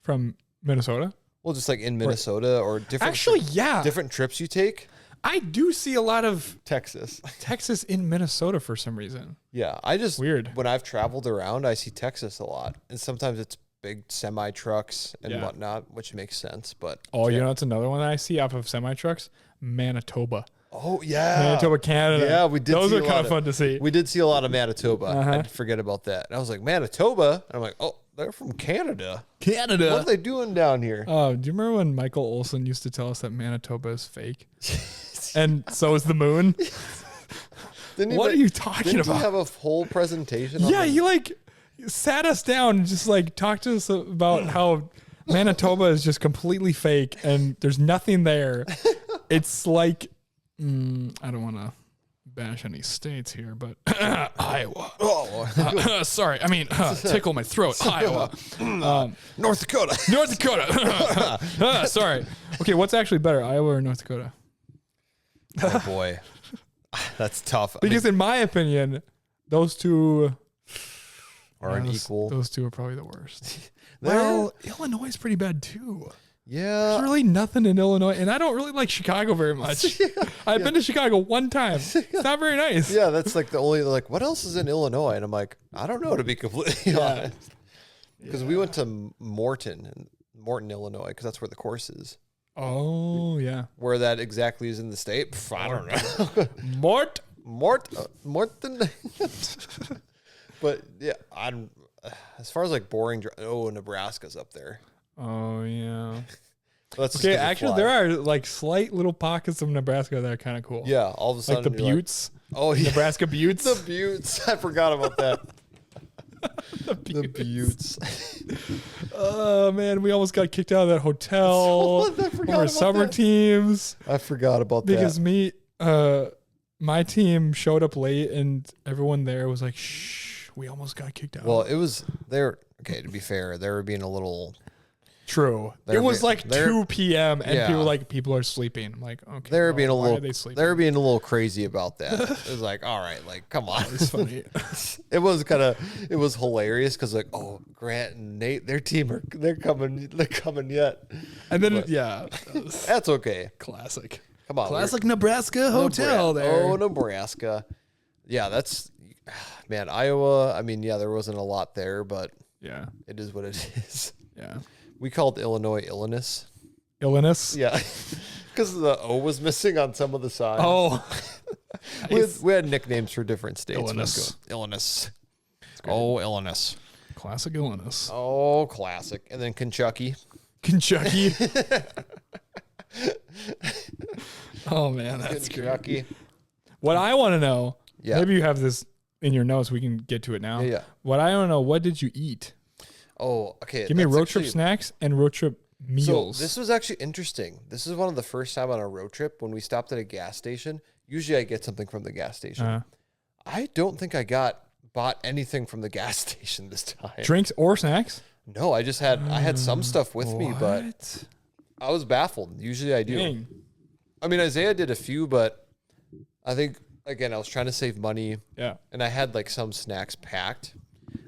From Minnesota? Well, just like in Minnesota or different. Actually, yeah. Different trips you take. I do see a lot of Texas in Minnesota for some reason. Yeah, weird. When I've traveled around, I see Texas a lot, and sometimes it's big semi trucks and whatnot, which makes sense. But you know, it's another one that I see off of semi trucks, Manitoba. Oh yeah, Manitoba, Canada. Yeah, we did. Those are kind of fun to see. We did see a lot of Manitoba. I forget about that. And I was like, Manitoba, and I'm like, oh, they're from Canada. What are they doing down here? Do you remember when Michael Olson used to tell us that Manitoba is fake? And so is the moon. What are you talking about? Did he have a whole presentation? Yeah, he like sat us down and just like talked to us about how Manitoba is just completely fake and there's nothing there. It's like I don't want to bash any states here, but Iowa. Oh, sorry. I mean, tickle my throat. Iowa. North Dakota. North Dakota. Sorry. Okay, what's actually better, Iowa or North Dakota? Oh boy, that's tough. Because in my opinion, those two are unequal. Those two are probably the worst. Well, Illinois is pretty bad too. Yeah, there's really nothing in Illinois, and I don't really like Chicago very much. I've been to Chicago one time. It's not very nice. Yeah, that's like the only what else is in Illinois? And I'm like, I don't know, to be completely honest. Because we went to Morton, Illinois, because that's where the course is. Oh, yeah. Where that exactly is in the state? I don't know. Morton. But yeah, as far as like boring. Nebraska's up there. Oh yeah. Okay, actually, there are like slight little pockets of Nebraska that are kind of cool. Yeah, all of a sudden, like the Buttes. Oh yeah, Nebraska Buttes. The Buttes. I forgot about that. The Buttes. Oh man, we almost got kicked out of that hotel. Our summer teams. I forgot about that because my team showed up late and everyone there was like, "Shh, we almost got kicked out." Well, it was there. Okay, to be fair, they were being a little. True. It was like 2 p.m. and people are sleeping. I'm like, okay. They were being a little. They were being a little crazy about that. It was like, all right, like, come on. It's funny. It was hilarious because like, oh, Grant and Nate, their team they're coming yet. And then that's okay. Classic. Come on, classic Nebraska hotel there. Oh, Nebraska. Yeah, that's man. Iowa. I mean, yeah, there wasn't a lot there, but yeah, it is what it is. Yeah. We called Illinois Illinois. Illinois? Yeah. Because the O was missing on some of the signs. Oh. we had nicknames for different states. Illinois. Illinois. great. Oh, Illinois. Classic Illinois. Oh, classic. And then Kentucky. Kentucky. Oh, man, that's Kentucky. great. What I want to know, Yeah. maybe you have this in your notes. We can get to it now. Yeah. What I want to know, what did you eat? Oh, okay. Give me road trip snacks and road trip meals. So this was actually interesting. This is one of the first time on a road trip when we stopped at a gas station. Usually I get something from the gas station. I don't think I bought anything from the gas station this time. Drinks or snacks? No, I had some stuff with me, but What? I was baffled. Usually I do. Dang. I mean, Isaiah did a few, but I think, again, I was trying to save money. Yeah. And I had like some snacks packed.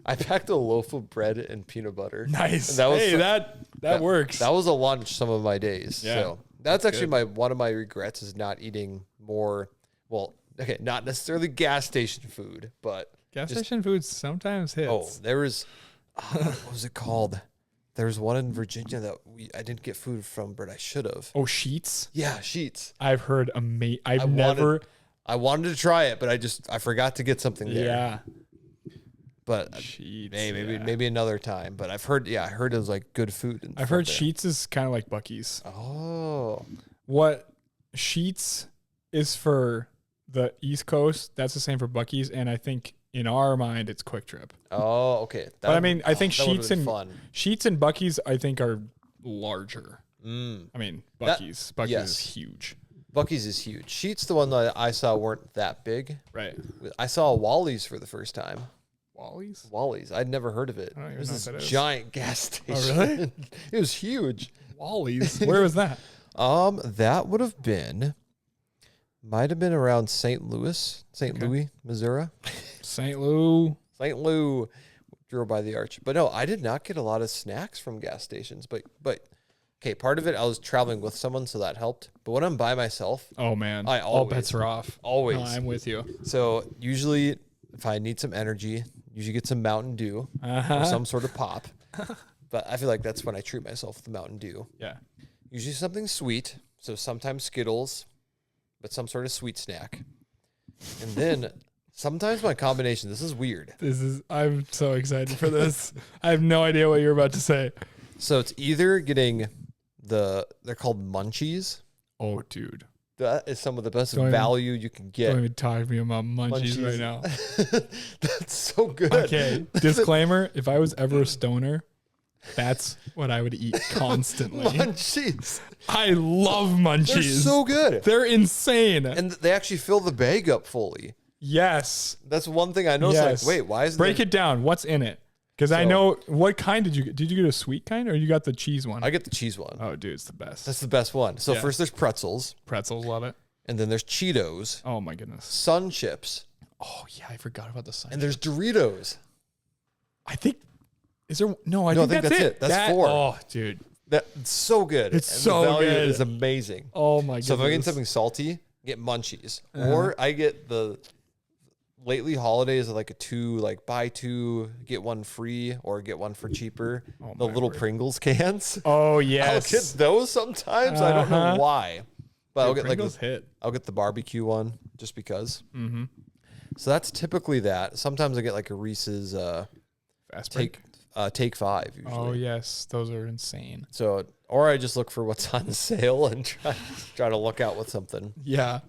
I packed a loaf of bread and peanut butter. Nice. And that was that works. That was a lunch some of my days. Yeah. So that's actually one of my regrets is not eating more. Well, okay, not necessarily gas station food, but Gas station food sometimes hits. oh, there was what was it called? There was one in Virginia that I didn't get food from, but I should have. Oh, Sheets? Yeah, Sheets. I've heard I wanted to try it, but I forgot to get something there. Yeah. But Sheets. maybe another time. But I heard it was like good food. I've heard Sheets is kind of like Buc-ee's. Oh. What Sheets is for the East Coast, that's the same for Buc-ee's, and I think in our mind it's Quick Trip. Oh, okay. But I mean, I think Sheets and Buc-ee's I think are larger. I mean, Buc-ee's is huge. Buc-ee's is huge. Sheets, the one that I saw, weren't that big. Right. I saw Wally's for the first time. Wally's? I'd never heard of it. I don't even It was know this what that is. giant gas station. Oh, really? It was huge. Wally's? Where was that? That would have might have been around St. Louis, Missouri. St. Louis. St. Louis, drove by the arch. But no, I did not get a lot of snacks from gas stations. But okay, part of it, I was traveling with someone, so that helped. But when I'm by myself, Oh, man. I All bets are off. always. No, I'm with you. So usually, if I need some energy, usually get some Mountain Dew or some sort of pop. But I feel like that's when I treat myself with the Mountain Dew. Yeah. Usually something sweet. So sometimes Skittles, but some sort of sweet snack. And then sometimes my combination, this is weird. I'm so excited for this. I have no idea what you're about to say. So it's either getting they're called munchies. Oh, dude. That is some of the best value you can get. Don't even talk to me about munchies right now. That's so good. Okay, disclaimer, if I was ever a stoner, that's what I would eat constantly. Munchies. I love munchies. They're so good. They're insane. And they actually fill the bag up fully. Yes. That's one thing I noticed. Yes. Like, wait, why is Break it down. What's in it? Because I know, what kind did you get? Did you get a sweet kind or you got the cheese one? I get the cheese one. Oh, dude, it's the best. That's the best one. So first there's pretzels. Pretzels, love it. And then there's Cheetos. Oh, my goodness. Sun chips. Oh, yeah, I forgot about the sun. And there's Doritos. I think, is there, no, I think that's it. That's 4. Oh, dude. That's so good. It's and so the value good. is amazing. Oh, my goodness. So if I get something salty, get munchies. Or I get lately holidays are like a 2, like buy 2, get 1 free or get 1 for cheaper. The little Pringles cans. Oh, I'll yes. get those sometimes. I don't know why. But I'll get Pringles hit. I'll get the barbecue one just because. Mm-hmm. So that's typically that. Sometimes I get like a Reese's Fast break. Take 5 usually. Oh, yes. Those are insane. So, or I just look for what's on sale and try to look out with something. Yeah.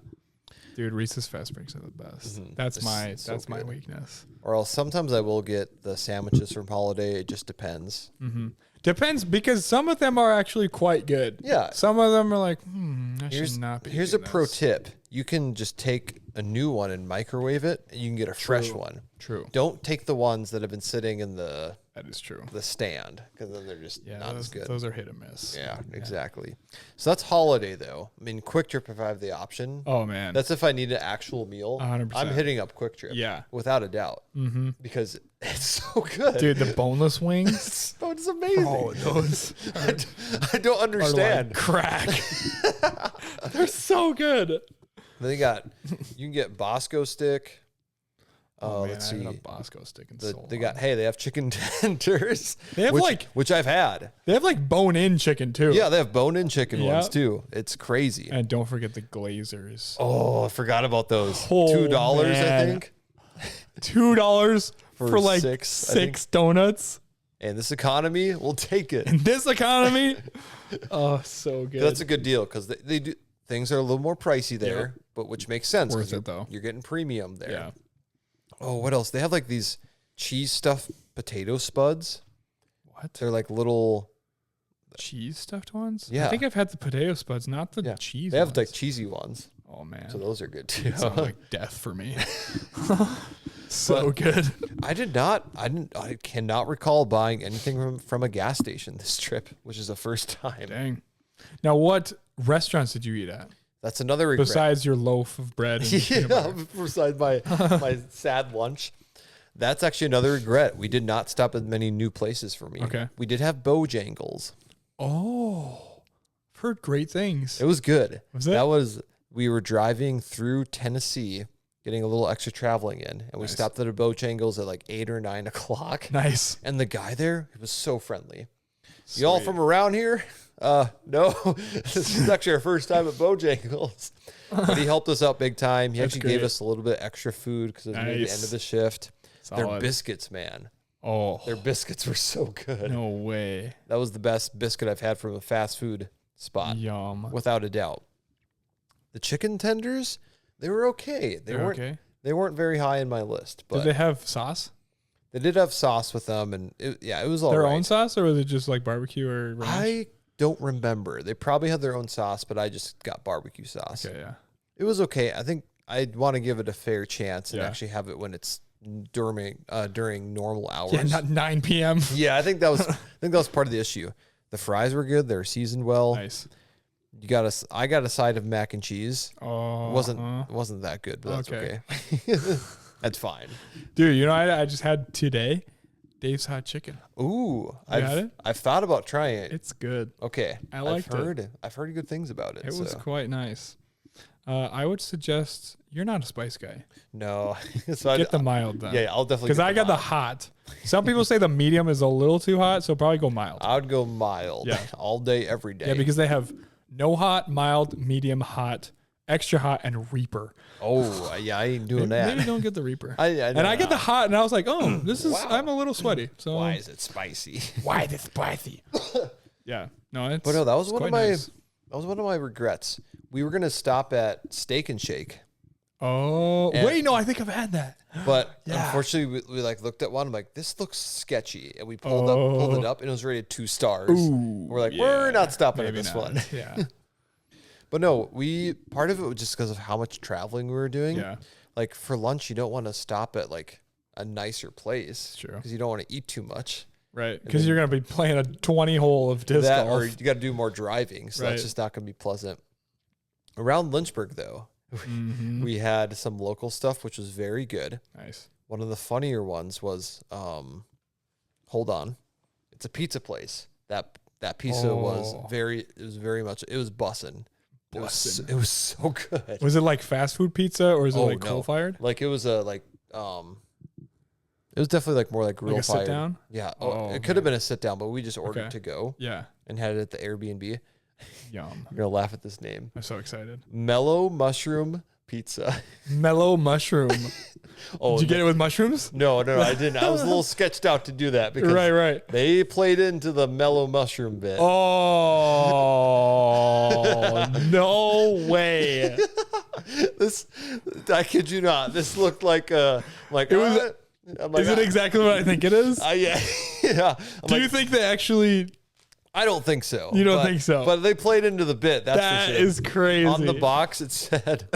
Dude, Reese's Fast Breaks are the best. Mm-hmm. That's my weakness. Or else sometimes I will get the sandwiches from Holiday. It just depends. Mm-hmm. Depends because some of them are actually quite good. Yeah. Some of them are like, I should not be. Here's a pro tip. You can just take a new one and microwave it, and you can get a fresh one. True. Don't take the ones that have been sitting in That is true. the stand, because then they're just not as good. Those are hit or miss. Yeah, exactly. So that's Holiday, though. I mean, Quick Trip, if I have the option. Oh, man. That's if I need an actual meal. 100%. I'm hitting up Quick Trip. Yeah. Without a doubt. Mm-hmm. Because it's so good. Dude, the boneless wings. It's amazing. Oh, those I don't understand. Like crack. They're so good. Then you can get Bosco stick. Oh, man, let's I see. haven't had a Bosco stick in so long. They have chicken tenders. They have which I've had. They have like bone-in chicken too. Yeah, they have bone-in chicken ones too. It's crazy. And don't forget the glazers. Oh, I forgot about those. Oh, $2, man. I think. $2 for like six donuts. And this economy will take it. In this economy, oh, so good. That's a good deal because they do things are a little more pricey there, Yep. but which makes sense. Worth it though. You're getting premium there. Yeah. Oh, what else? They have like these cheese stuffed potato spuds. What? They're like little Cheese stuffed ones? Yeah. I think I've had the potato spuds, not the cheese They have ones. like cheesy ones. Oh man. So those are good too. It sounds like death for me. So good. I cannot recall buying anything from a gas station this trip, which is the first time. Dang. Now, what restaurants did you eat at? That's another regret. Besides your loaf of bread and peanut butter. Besides my sad lunch. That's actually another regret. We did not stop at many new places for me. Okay. We did have Bojangles. Oh, I've heard great things. It was good. Was it? We were driving through Tennessee, getting a little extra traveling in, and we stopped at a Bojangles at like 8 or 9 o'clock. Nice. And the guy there, he was so friendly. Sweet. You all from around here? No. This is actually our first time at Bojangles. But he helped us out big time. He actually gave us a little bit extra food because it was near the end of the shift. Solid. Their biscuits, man. Oh, Their biscuits were so good. no way. That was the best biscuit I've had from a fast food spot. Yum. Without a doubt. The chicken tenders, they were okay. They weren't okay. They weren't very high in my list. But Did they have sauce? they did have sauce with them, and it was all Their right. own sauce, or was it just like barbecue or ranch? I don't remember. They probably had their own sauce, but I just got barbecue sauce. Okay, yeah. It was okay. I think I'd want to give it a fair chance and Yeah. actually have it when it's during normal hours. Yeah, not 9 p.m. Yeah, I think that was part of the issue. The fries were good. They were seasoned well. Nice. I got a side of mac and cheese. Oh, It wasn't that good, but that's okay. That's fine. Dude, you know, I just had today Dave's Hot Chicken. Ooh, got it? I've thought about trying it. It's good. Okay, I liked it. I've heard good things about it. It was quite nice. I would suggest you're not a spice guy. No, so Get the mild then. Yeah, I'll definitely. Because I got the hot. Some people say the medium is a little too hot, so probably go mild. I would go mild. Yeah. All day, every day. Yeah, because they have no hot, mild, medium hot, extra hot, and Reaper. Oh, yeah, I ain't doing that. Maybe don't get the Reaper. I get the hot, and I was like, oh, this is. Wow. I'm a little sweaty. So Why is it spicy? Why is it spicy? Yeah, no, it's. But no, that was one of my nice. that was one of my regrets. We were gonna stop at Steak and Shake, Oh And- wait, no, I think I've had that. but Yeah. unfortunately, we like looked at one. I'm like, this looks sketchy, and we pulled it up, and it was rated 2 stars. Ooh, We're like, yeah, we're not stopping maybe at this not. one. Yeah, But no, part of it was just because of how much traveling we were doing. yeah, Like for lunch, you don't want to stop at like a nicer place. True. Because you don't want to eat too much. right. Because you're gonna be playing a 20 hole of disc That, golf. or you got to do more driving, so Right. that's just not going to be pleasant. Around Lynchburg, though, Mhm. we had some local stuff, which was very good. Nice. One of the funnier ones was, hold on, it's a pizza place. That pizza was Oh. very bussin'. Bussin'. It was so good. Was it like fast food pizza or is it Oh, like no. coal fired? Like it was it was definitely like more like grill Like a sit fired. down? Yeah. Oh, It could have been a sit down, but we just ordered Okay. to go Yeah. and had it at the Airbnb. Yum. You're gonna laugh at this name. I'm so excited. Mellow mushroom pizza. Mellow mushroom. Oh, Did you get it with mushrooms? No, I didn't. I was a little sketched out to do that because Right. they played into the mellow mushroom bit. Oh, no way. I kid you not. This looked like I'm like, Is it exactly what I think it is? yeah. Yeah. Do you think they actually... I don't think so. You don't think so? But they played into the bit. That's That for sure. is crazy. On the box, it said,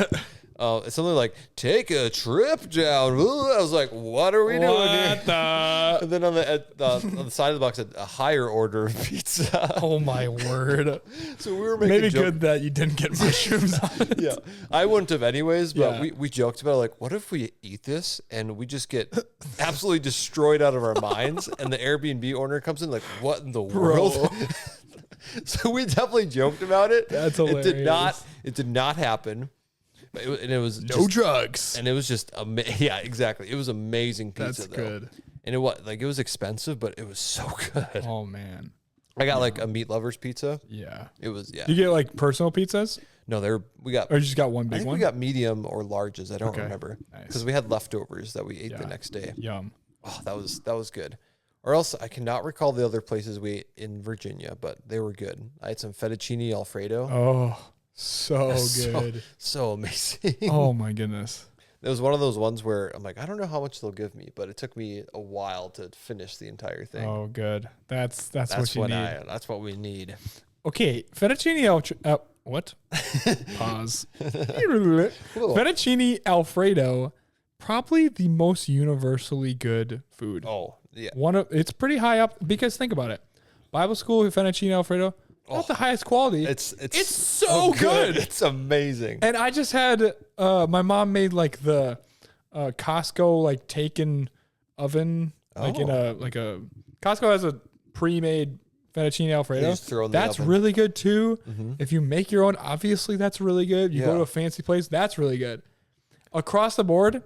it's something like, take a trip down. Ooh, I was like, what are we doing here? What the... And then on the side of the box, a higher order of pizza. Oh, my word. So we were making Maybe joke- good that you didn't get mushrooms on it. Yeah, I wouldn't have anyways, but Yeah. we joked about it, like, what if we eat this and we just get absolutely destroyed out of our minds and the Airbnb owner comes in like, what in the world? So we definitely joked about it. That's hilarious. It did not happen. But it was No drugs. and it was just yeah, exactly. It was amazing pizza. That's though. good. And it was expensive, but it was so good. Oh, man. I got like a meat lover's pizza. Yeah. It was Do you get like personal pizzas? No, we got. Or you just got one I big think one? we got medium or larges. I don't Okay. remember Nice. because we had leftovers that we ate the next day. Yum. Oh, that was good. Or else I cannot recall the other places we ate in Virginia, but they were good. I had some fettuccine Alfredo. Oh, so good. So amazing. Oh my goodness. It was one of those ones where I'm like, I don't know how much they'll give me, but it took me a while to finish the entire thing. Oh, good. That's what you need. That's what we need. Okay, fettuccine what? Pause. Fettuccine Alfredo, probably the most universally good food. Oh, yeah. It's pretty high up because think about it. Bible school fettuccine Alfredo, not the highest quality. It's so good. It's amazing. And I just had my mom made like the Costco like taken oven in a Costco has a pre-made fettuccine Alfredo. That's really good too. Mm-hmm. If you make your own, obviously that's really good. You go to a fancy place, that's really good. Across the board,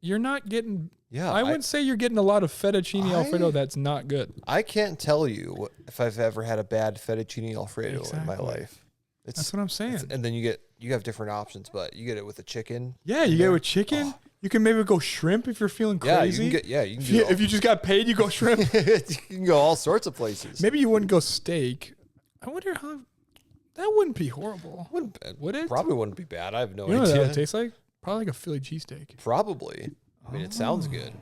you're not getting. Yeah, I wouldn't say you're getting a lot of fettuccine Alfredo that's not good. I can't tell you if I've ever had a bad fettuccine Alfredo in my life. That's what I'm saying. And then you have different options, but you get it with a chicken. Yeah, you get it with chicken. Oh. You can maybe go shrimp if you're feeling crazy. You can do if you just got paid, you go shrimp. You can go all sorts of places. Maybe you wouldn't go steak. I wonder how that wouldn't be horrible. Would it? Probably wouldn't be bad. I have no idea. You know what that would taste like? Probably like a Philly cheesesteak. Probably. I mean, it sounds good.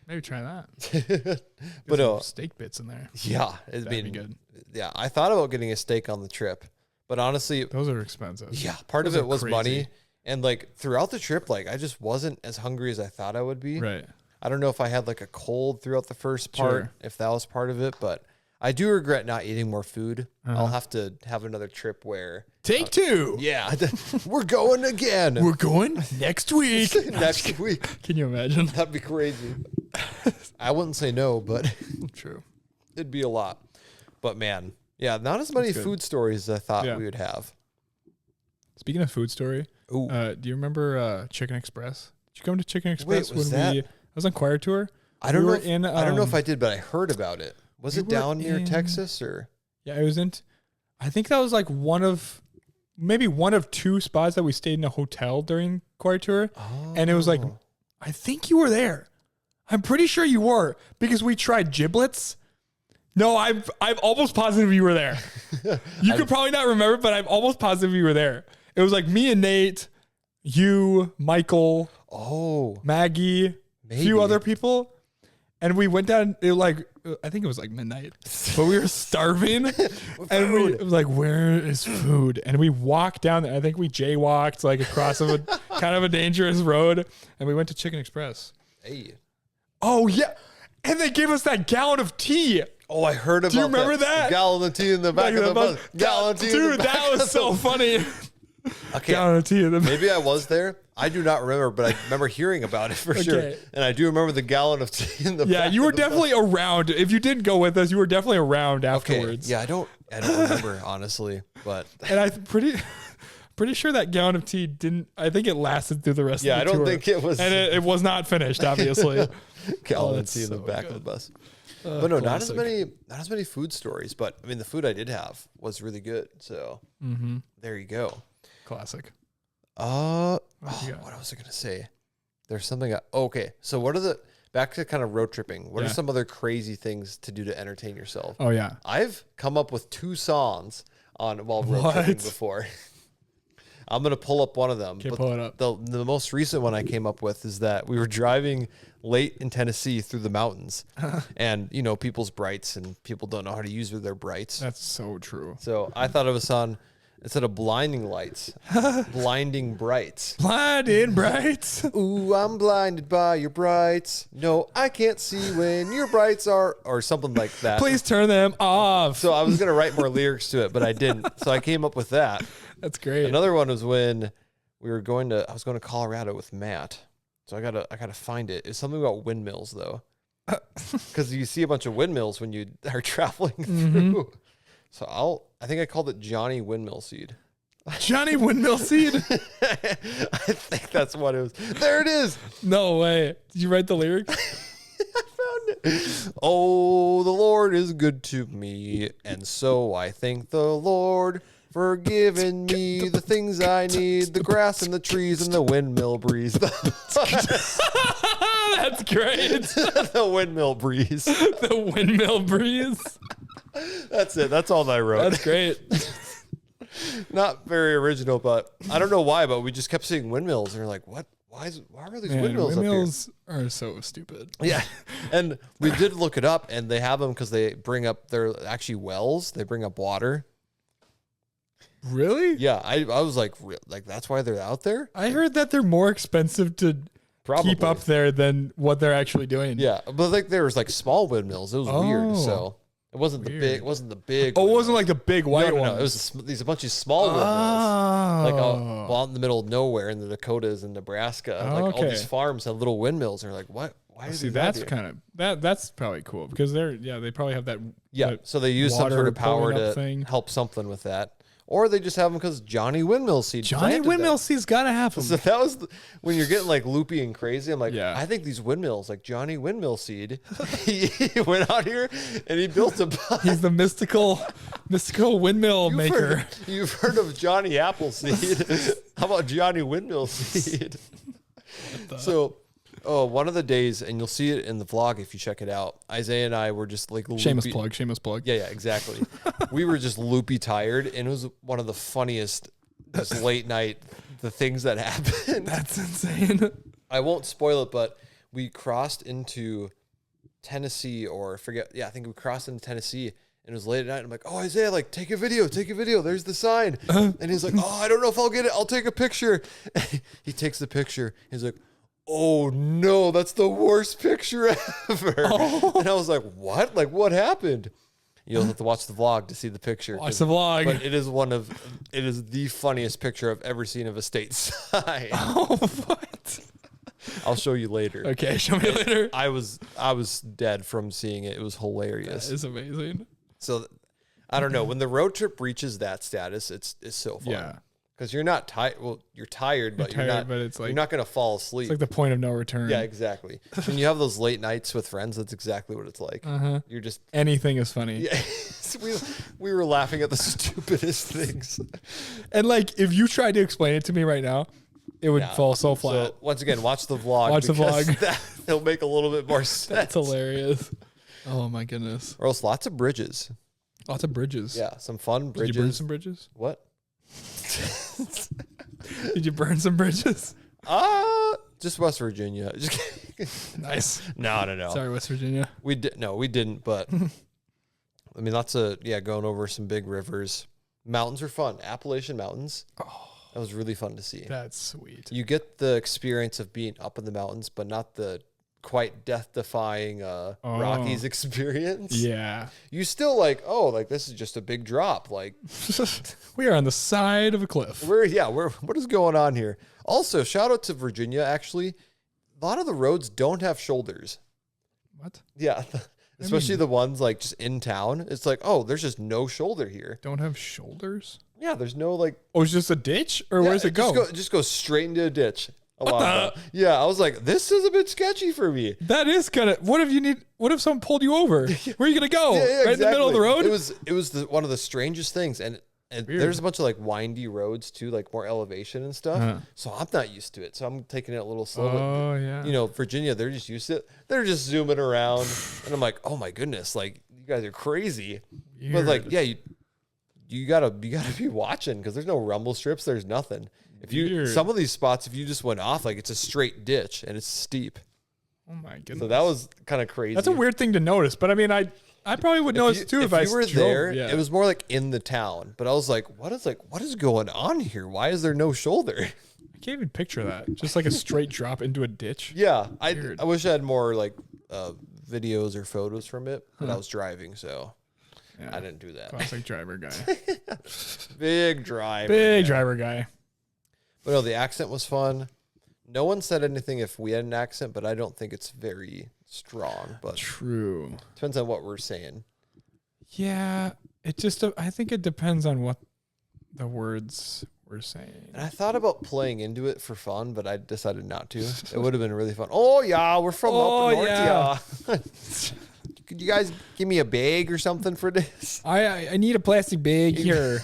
Maybe try that. But no steak bits in there. Yeah, that'd be good. Yeah, I thought about getting a steak on the trip, but honestly, those are expensive. Yeah, part of it was money, and like throughout the trip, like I just wasn't as hungry as I thought I would be. Right. I don't know if I had like a cold throughout the first part, if that was part of it, but I do regret not eating more food. I'll have to have another trip where take two. Yeah, we're going again. We're going next week. Next week. Can you imagine? That'd be crazy. I wouldn't say no, but true. It'd be a lot. But man, yeah, not as many food stories as I thought we would have. Speaking of food story, do you remember Chicken Express? Did you come to Chicken Express I was on choir tour? I don't know. I don't know if I did, but I heard about it. Was it down near Texas or? Yeah, it was in. I think that was like one of two spots that we stayed in a hotel during choir tour, and it was like, I think you were there. I'm pretty sure you were because we tried giblets. No, I'm almost positive you were there. You could probably not remember, but I'm almost positive you were there. It was like me and Nate, you, Michael, Maggie, a few other people. And we went down, I think it was like midnight, but we were starving. And it was like, where is food? And we walked down there. I think we jaywalked like across a kind of a dangerous road. And we went to Chicken Express. Hey. Oh, yeah. And they gave us that gallon of tea. Oh, I heard about that. Do you remember that? Gallon of tea in the back of the bus. Gallon of tea in the back. Dude, that was so funny. Okay. Gallon of tea in the back. Maybe I was there. I do not remember, but I remember hearing about it for sure. And I do remember the gallon of tea in the back. Yeah, you were definitely around. If you didn't go with us, you were definitely around afterwards. Yeah, I don't remember, honestly. But and I'm pretty sure that gallon of tea didn't. I think it lasted through the rest of the tour. Yeah, I don't think it was. And it was not finished, obviously. Gallon of tea in the back of the bus. But no, not as many food stories. But I mean, the food I did have was really good. So there you go. Classic. What was I gonna say? There's something. Okay, so back to kind of road tripping? What are some other crazy things to do to entertain yourself? Oh yeah, I've come up with 2 songs while road tripping before. I'm gonna pull up one of them. Okay, pull it up. The most recent one I came up with is that we were driving late in Tennessee through the mountains, and people's brights, and people don't know how to use their brights. That's so true. So I thought of a song. Instead of blinding lights, blinding brights. Blinding brights. Ooh, I'm blinded by your brights. No, I can't see when your brights are, or something like that. Please turn them off. So I was going to write more lyrics to it, but I didn't. So I came up with that. That's great. Another one was when I was going to Colorado with Matt. So I gotta find it. It's something about windmills though. Because you see a bunch of windmills when you are traveling through. So I think I called it Johnny Windmill Seed. Johnny Windmill Seed? I think that's what it was. There it is. No way. Did you write the lyrics? I found it. Oh, the Lord is good to me, and so I thank the Lord for giving me the things I need, the grass and the trees and the windmill breeze. That's great. The windmill breeze. The windmill breeze. That's it. That's all I wrote. That's great. Not very original, but I don't know why, but we just kept seeing windmills and we're like, what? Why are these windmills up here? Windmills are so stupid. Yeah. And we did look it up, and they have them because they bring up, they're actually wells. They bring up water. Really? Yeah. I was like that's why they're out there? I heard that they're more expensive to keep up there than what they're actually doing. Yeah. But like there was like small windmills. It was weird. So it wasn't the big, Oh, it wasn't like the big white one. No. It was these a bunch of small windmills. Like out in the middle of nowhere in the Dakotas and Nebraska. Like all these farms had little windmills. And they're like, what? Why is that's kind of that's probably cool because they probably have that. Yeah. So they use some sort of power to help something with that. Or they just have them because Johnny Windmill Seed. Johnny Windmill Seed's got to have them. So that was when you're getting like loopy and crazy. I'm like, I think these windmills, like Johnny Windmill Seed, he went out here and he built a bunch. He's the mystical windmill maker. You've heard of Johnny Appleseed. How about Johnny Windmill Seed? So, one of the days, and you'll see it in the vlog if you check it out, Isaiah and I were just like loopy. Shameless plug. Yeah, exactly. We were just loopy tired, and it was one of the funniest just late night, the things that happened. That's insane. I won't spoil it, but we crossed into Tennessee I think we crossed into Tennessee, and it was late at night. I'm like, oh, Isaiah, like, take a video. There's the sign. And he's like, oh, I don't know if I'll get it. I'll take a picture. He takes the picture. He's like, oh no, that's the worst picture ever. And I was like, what? Like, what happened? You'll have to watch the vlog to see the picture. Watch the vlog. But it is the funniest picture I've ever seen of a state sign. Oh, what? I'll show you later. Okay, show me later. I was dead from seeing it. It was hilarious. That is amazing. So I don't know. When the road trip reaches that status, it's so fun. Yeah. Because you're not tired. Well, you're tired, but you're not. But it's like, you're not going to fall asleep. It's like the point of no return. Yeah, exactly. When you have those late nights with friends, that's exactly what it's like. You're just anything is funny. Yeah, we were laughing at the stupidest things. And like, if you tried to explain it to me right now, it would fall so flat. So once again, watch the vlog. Watch the vlog. It'll make a little bit more sense. That's hilarious. Oh my goodness. Or else lots of bridges. Lots of bridges. Yeah, some fun bridges. Did you burn some bridges? What? Did you burn some bridges? Just West Virginia. Nice. No. Sorry, West Virginia. We didn't, but I mean, going over some big rivers. Mountains are fun. Appalachian Mountains. Oh, that was really fun to see. That's sweet. You get the experience of being up in the mountains, but not the quite death-defying Rockies experience. Yeah. You still this is just a big drop. Like we are on the side of a cliff. What is going on here? Also, shout out to Virginia, actually. A lot of the roads don't have shoulders. What? Yeah. Especially the ones like just in town. It's like, oh, there's just no shoulder here. Don't have shoulders? Yeah, there's no like. Oh, it's just a ditch? Or where does it go? It just goes straight into a ditch. Yeah, I was like, this is a bit sketchy for me. That is kind of. What if someone pulled you over? Where are you gonna go? Right in the middle of the road? It was one of the strangest things, and there's a bunch of like windy roads too, like more elevation and stuff. So I'm not used to it, so I'm taking it a little slow. Oh yeah. You know, Virginia, they're just used to it. They're just zooming around, and I'm like, oh my goodness, like you guys are crazy. Weird. But like, yeah, you gotta be watching because there's no rumble strips. There's nothing. Some of these spots, if you just went off, like it's a straight ditch and it's steep. Oh my goodness! So that was kind of crazy. That's a weird thing to notice, but I mean, I probably would notice too if I were there. Yeah. It was more like in the town, but I was like, what is going on here? Why is there no shoulder? I can't even picture that. Just like a straight drop into a ditch. Yeah, I wish I had more like videos or photos from it, but I was driving, so. Yeah. I didn't do that. Classic driver guy. Big driver. Big driver guy. But no, the accent was fun. No one said anything if we had an accent, but I don't think it's very strong. But true. Depends on what we're saying. Yeah, I think it depends on what the words we're saying. And I thought about playing into it for fun, but I decided not to. It would have been really fun. Oh yeah, we're from up north. Yeah. Could you guys give me a bag or something for this? I need a plastic bag here.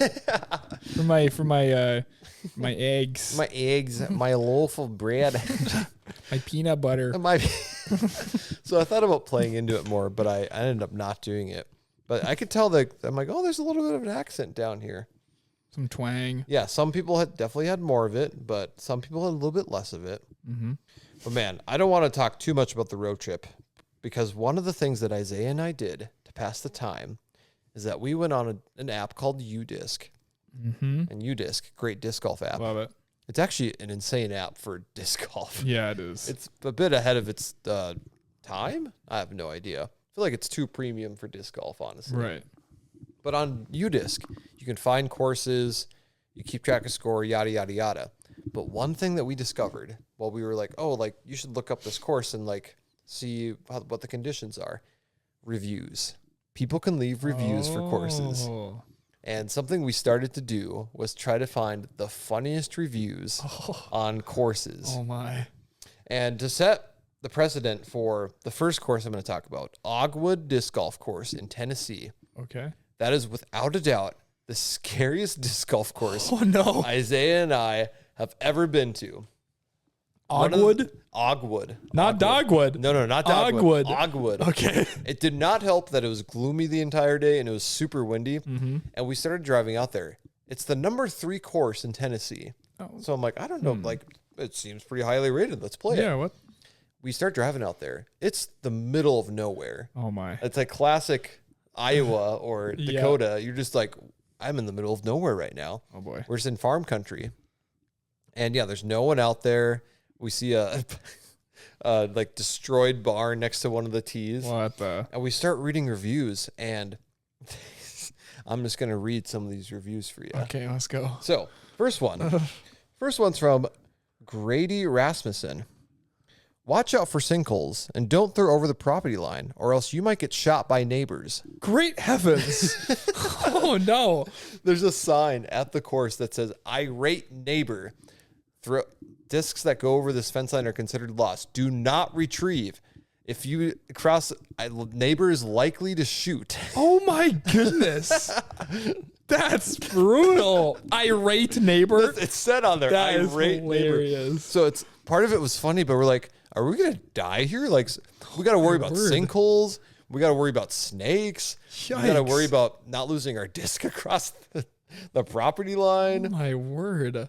for my eggs. My eggs, my loaf of bread. My peanut butter. So I thought about playing into it more, but I ended up not doing it. But I could tell that I'm like, oh, there's a little bit of an accent down here. Some twang. Yeah, some people definitely had more of it, but some people had a little bit less of it. Mm-hmm. But man, I don't want to talk too much about the road trip because one of the things that Isaiah and I did to pass the time is that we went on an app called UDisc. Mm-hmm. And UDisc, great disc golf app. Love it. It's actually an insane app for disc golf. Yeah, it is. It's a bit ahead of its time. I have no idea. I feel like it's too premium for disc golf, honestly. Right. But on UDisc, you can find courses, you keep track of score, yada, yada, yada. But one thing that we discovered while we were like, oh, like you should look up this course and like see what the conditions are. Reviews. People can leave reviews for courses. And something we started to do was try to find the funniest reviews on courses. Oh my. And to set the precedent for the first course I'm going to talk about, Ogwood Disc Golf Course in Tennessee. Okay. That is without a doubt the scariest disc golf course Isaiah and I have ever been to. Ogwood? Ogwood. Not Dogwood. No, not Dogwood. Ogwood. Ogwood. Okay. It did not help that it was gloomy the entire day and it was super windy. Mm-hmm. And we started driving out there. It's the number 3 course in Tennessee. Oh. So I'm like, I don't know, like it seems pretty highly rated. Let's play it. Yeah, what? We start driving out there. It's the middle of nowhere. Oh my. It's like classic Iowa or Dakota. You're just like, I'm in the middle of nowhere right now. Oh boy. We're just in farm country. And yeah, there's no one out there. We see a like destroyed barn next to one of the tees. What the? And we start reading reviews, and I'm just going to read some of these reviews for you. Okay, let's go. So, first one. First one's from Grady Rasmussen. Watch out for sinkholes and don't throw over the property line or else you might get shot by neighbors. Great heavens. Oh, no. There's a sign at the course that says, irate neighbor. Discs that go over this fence line are considered lost. Do not retrieve. If you cross, neighbor is likely to shoot. Oh, my goodness. That's brutal. Irate neighbor. It's said on there. That irate is hilarious. Neighbor. So it's part of it was funny, but we're like, are we gonna die here? Like, we got to worry about sinkholes. We got to worry about snakes. Yikes. We got to worry about not losing our disc across the property line. Oh my word.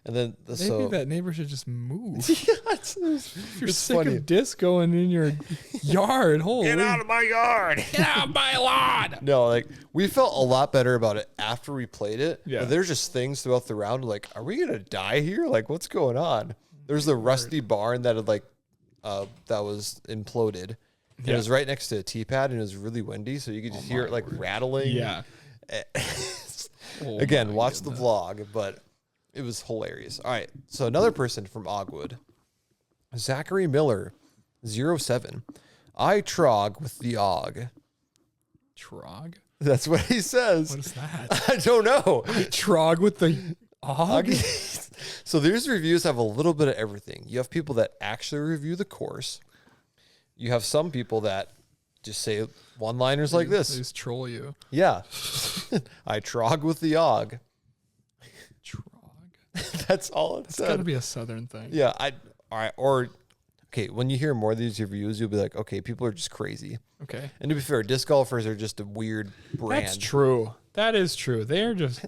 And then maybe that neighbor should just move. Yeah, if you're sick of disc going in your yard, holy. Get out of my yard. Get out of my lawn. No, like we felt a lot better about it after we played it. Yeah. But there's just things throughout the round like, are we gonna die here? Like, what's going on? There's the rusty barn that had that was imploded. Yeah. It was right next to a tee pad and it was really windy, so you could just hear it like rattling. Yeah. Again, watch the vlog, but it was hilarious. All right, so another person from Ogwood, Zachary Miller, 07. I trog with the Og. Trog? That's what he says. What is that? I don't know. Trog with the Og? So these reviews have a little bit of everything. You have people that actually review the course. You have some people that just say one-liners like this. They just troll you. Yeah. I trog with the Og. Trog? That's all it said. It's got to be a southern thing. Yeah. All right. Or, okay, when you hear more of these reviews, you'll be like, okay, people are just crazy. Okay. And to be fair, disc golfers are just a weird brand. That's true. That is true. They're just...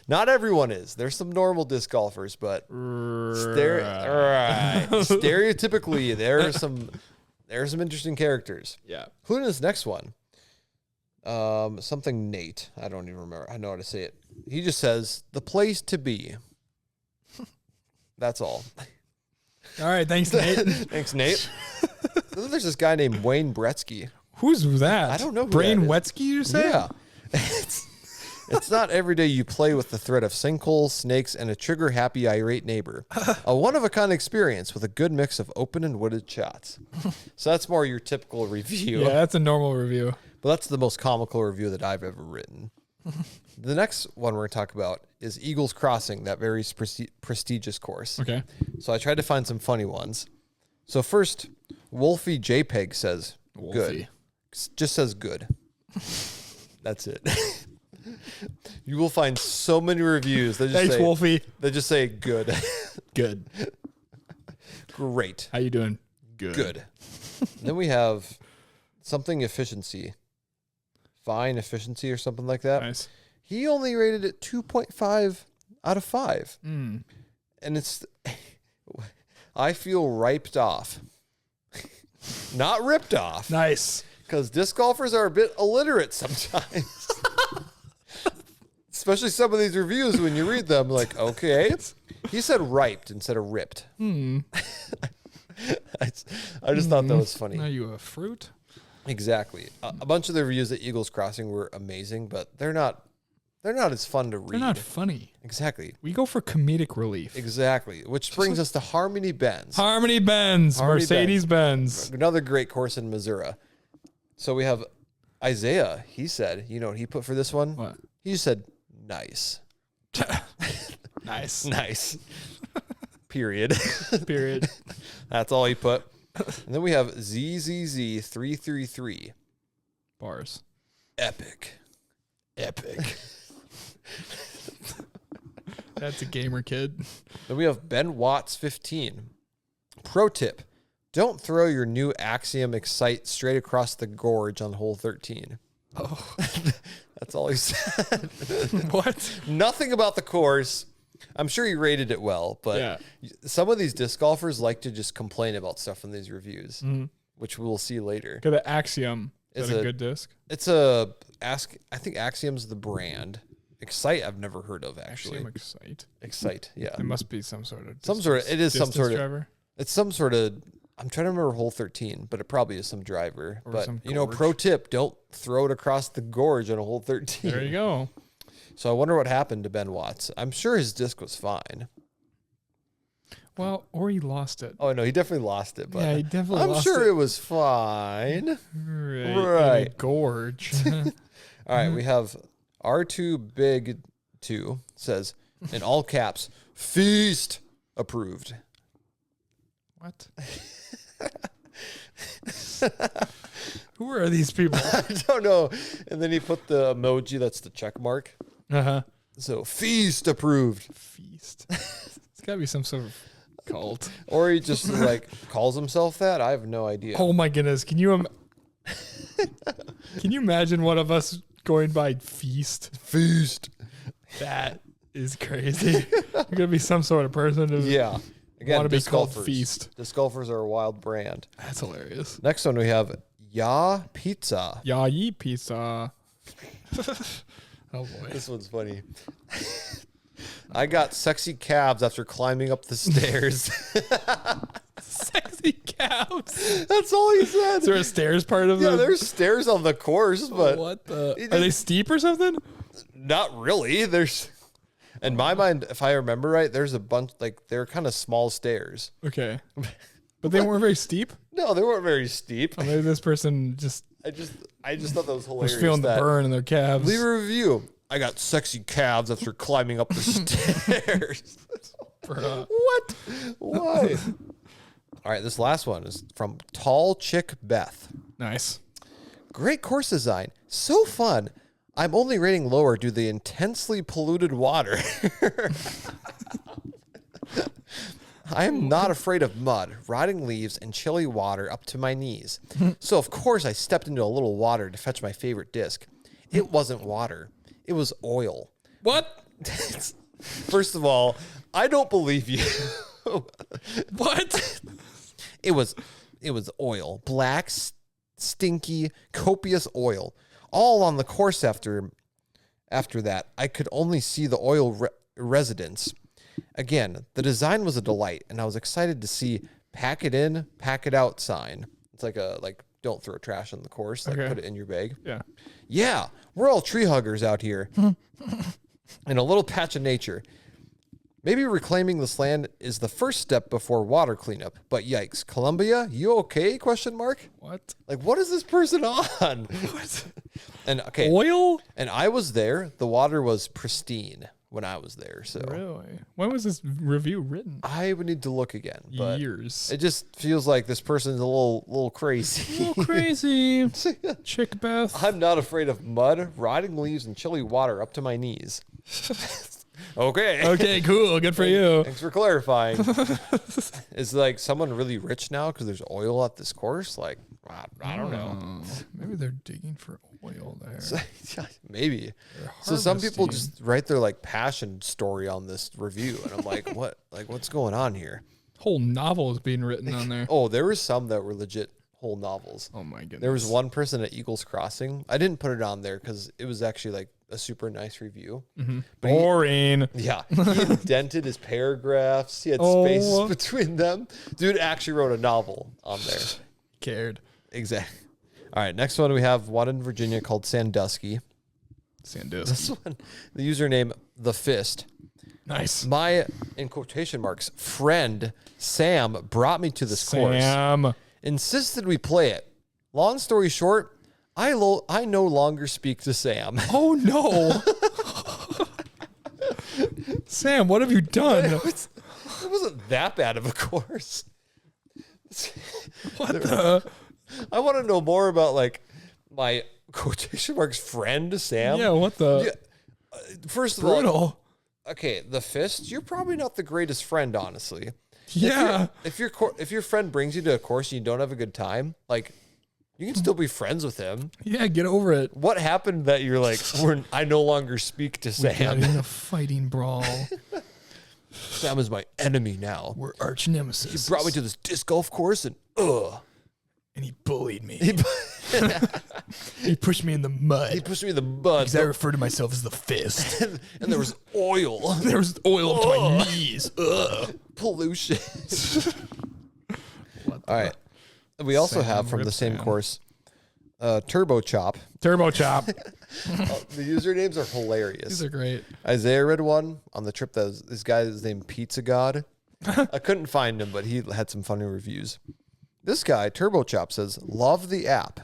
Not everyone is. There's some normal disc golfers, but stereotypically, there are some interesting characters. Yeah. Including this next one. Something Nate. I don't even remember. I know how to say it. He just says, the place to be. That's all. All right. Thanks, Nate. Thanks, Nate. Then there's this guy named Wayne Bretsky. Who's that? I don't know who Brain that is. Wetsky, you say? Yeah. It's not every day you play with the threat of sinkholes, snakes, and a trigger-happy, irate neighbor. A one-of-a-kind experience with a good mix of open and wooded shots. So that's more your typical review. Yeah, that's a normal review. But that's the most comical review that I've ever written. The next one we're going to talk about is Eagles Crossing, that very prestigious course. Okay. So I tried to find some funny ones. So first, Wolfie JPEG says good. Just says good. That's it. You will find so many reviews that just Thanks, say, Wolfie. They just say good. Good. Great. How you doing? Good. Then we have something efficiency. Fine efficiency or something like that. Nice. He only rated it 2.5 out of 5. Mm. And it's, I feel riped off. Not ripped off. Nice. Because disc golfers are a bit illiterate sometimes. Especially some of these reviews when you read them, like, okay. He said riped instead of ripped. I just thought that was funny. Are you a fruit? Exactly. A bunch of the reviews at Eagles Crossing were amazing, but they're not as fun to read. They're not funny. Exactly. We go for comedic relief. Exactly. Which brings us to Harmony Benz. Harmony Benz. Mercedes-Benz. Another great course in Missouri. So we have Isaiah. He said, you know what he put for this one? What? He just said, nice. Nice. Nice. Period. Period. That's all he put. And then we have ZZZ333. Bars. Epic. Epic. That's a gamer kid. Then we have Ben Watts 15. Pro tip. Don't throw your new Axiom Excite straight across the gorge on hole 13. Oh. That's all he said. What? Nothing about the course. I'm sure he rated it well, but some of these disc golfers like to just complain about stuff in these reviews, which we will see later. Got the Axiom. Is that a good disc? It's I think Axiom's the brand. Excite, I've never heard of actually. Axiom Excite. Excite, yeah. It must be some sort of it is some sort of driver. It's some sort of, I'm trying to remember hole 13, but it probably is some driver. Or but some you know, gorge. pro tip, don't throw it across the gorge on a hole 13. There you go. So I wonder what happened to Ben Watts. I'm sure his disc was fine. Well, or he lost it. Oh no, he definitely lost it. But Yeah, he definitely I'm lost sure it. it was fine. Right. In a gorge. All right, we have R2 Big 2 says in all caps, feast approved. What? Who are these people? I don't know. And then he put the emoji that's the check mark. Uh-huh. So feast approved. Feast. It's got to be some sort of cult. Or he just like calls himself that. I have no idea. Oh my goodness. Can you imagine one of us going by feast? Feast. That is crazy. You're going to be some sort of person who Yeah. Again, want to be disc called golfers. Feast. Disc golfers are a wild brand. That's hilarious. Next one we have Ya Pizza. Ya Yi Pizza. Oh boy. This one's funny. I got sexy calves after climbing up the stairs. Sexy calves. That's all he said. Is there a stairs part of Yeah, there's stairs on the course, but what the? Are they steep or something? not really. There's, in my mind, if I remember right, there's a bunch, like, they're kind of small stairs. Okay. But they weren't very steep? No, they weren't very steep. Or maybe this person just I just thought that was hilarious. was feeling the burn in their calves. Leave a review. I got sexy calves after climbing up the stairs. Bruh. What? Why? All right, this last one is from Tall Chick Beth. Nice. Great course design. So fun. I'm only rating lower due to the intensely polluted water. I am not afraid of mud, rotting leaves, and chilly water up to my knees. So, of course, I stepped into a little water to fetch my favorite disc. It wasn't water. It was oil. What? First of all, I don't believe you. What? It was oil. Black, stinky, copious oil. All on the course after that. I could only see the oil residence. Again, the design was a delight, and I was excited to see pack it in, pack it out sign. It's like don't throw trash on the course, like put it in your bag. Yeah. Yeah, we're all tree huggers out here. In a little patch of nature. Maybe reclaiming this land is the first step before water cleanup, but yikes. Columbia, you okay? Question mark. What? Like, what is this person on? What? And okay. Oil? And I was there. The water was pristine. when I was there. So really, when was this review written? I would need to look again. But Years. it just feels like this person's a little crazy. A little crazy. Chick Beth. I'm not afraid of mud, rotting leaves, and chilly water up to my knees. Okay. Okay, cool. Good for you. Thanks for clarifying. Is like someone really rich now because there's oil at this course? Like, I don't know. Maybe they're digging for oil there. Maybe. So some people just write their like passion story on this review, and I'm like, what? Like, what's going on here? Whole novel is being written on there. Oh, there was some that were legit whole novels. Oh my goodness. There was one person at Eagles Crossing. I didn't put it on there because it was actually like a super nice review. Mm-hmm. Boring. He indented his paragraphs. He had spaces between them. Dude actually wrote a novel on there. Cared. Exactly. All right, next one we have one in Virginia called Sandusky. This one, the username The Fist. Nice. My, in quotation marks, friend Sam brought me to this course. Insisted we play it. Long story short, I no longer speak to Sam. Oh no. Sam, what have you done? It wasn't that bad of a course. What the? I want to know more about like my quotation marks friend Sam. Yeah, what the? Yeah. First of all, okay, The Fist, you're probably not the greatest friend, honestly. Yeah. If your friend brings you to a course and you don't have a good time, like you can still be friends with him. Yeah, get over it. What happened that you're like, I no longer speak to Sam? We got in a fighting brawl. Sam is my enemy now. We're arch nemesis. He brought me to this disc golf course and and he bullied me. He pushed me in the mud. Because I refer to myself as the Fist. And there was oil. There was oil up to my knees. Pollution. All right. We also have from the same course, Turbo Chop. Turbo Chop. The usernames are hilarious. These are great. Isaiah read one on the trip that was, this guy is named Pizza God. I couldn't find him, but he had some funny reviews. This guy, Turbo Chop, says, love the app.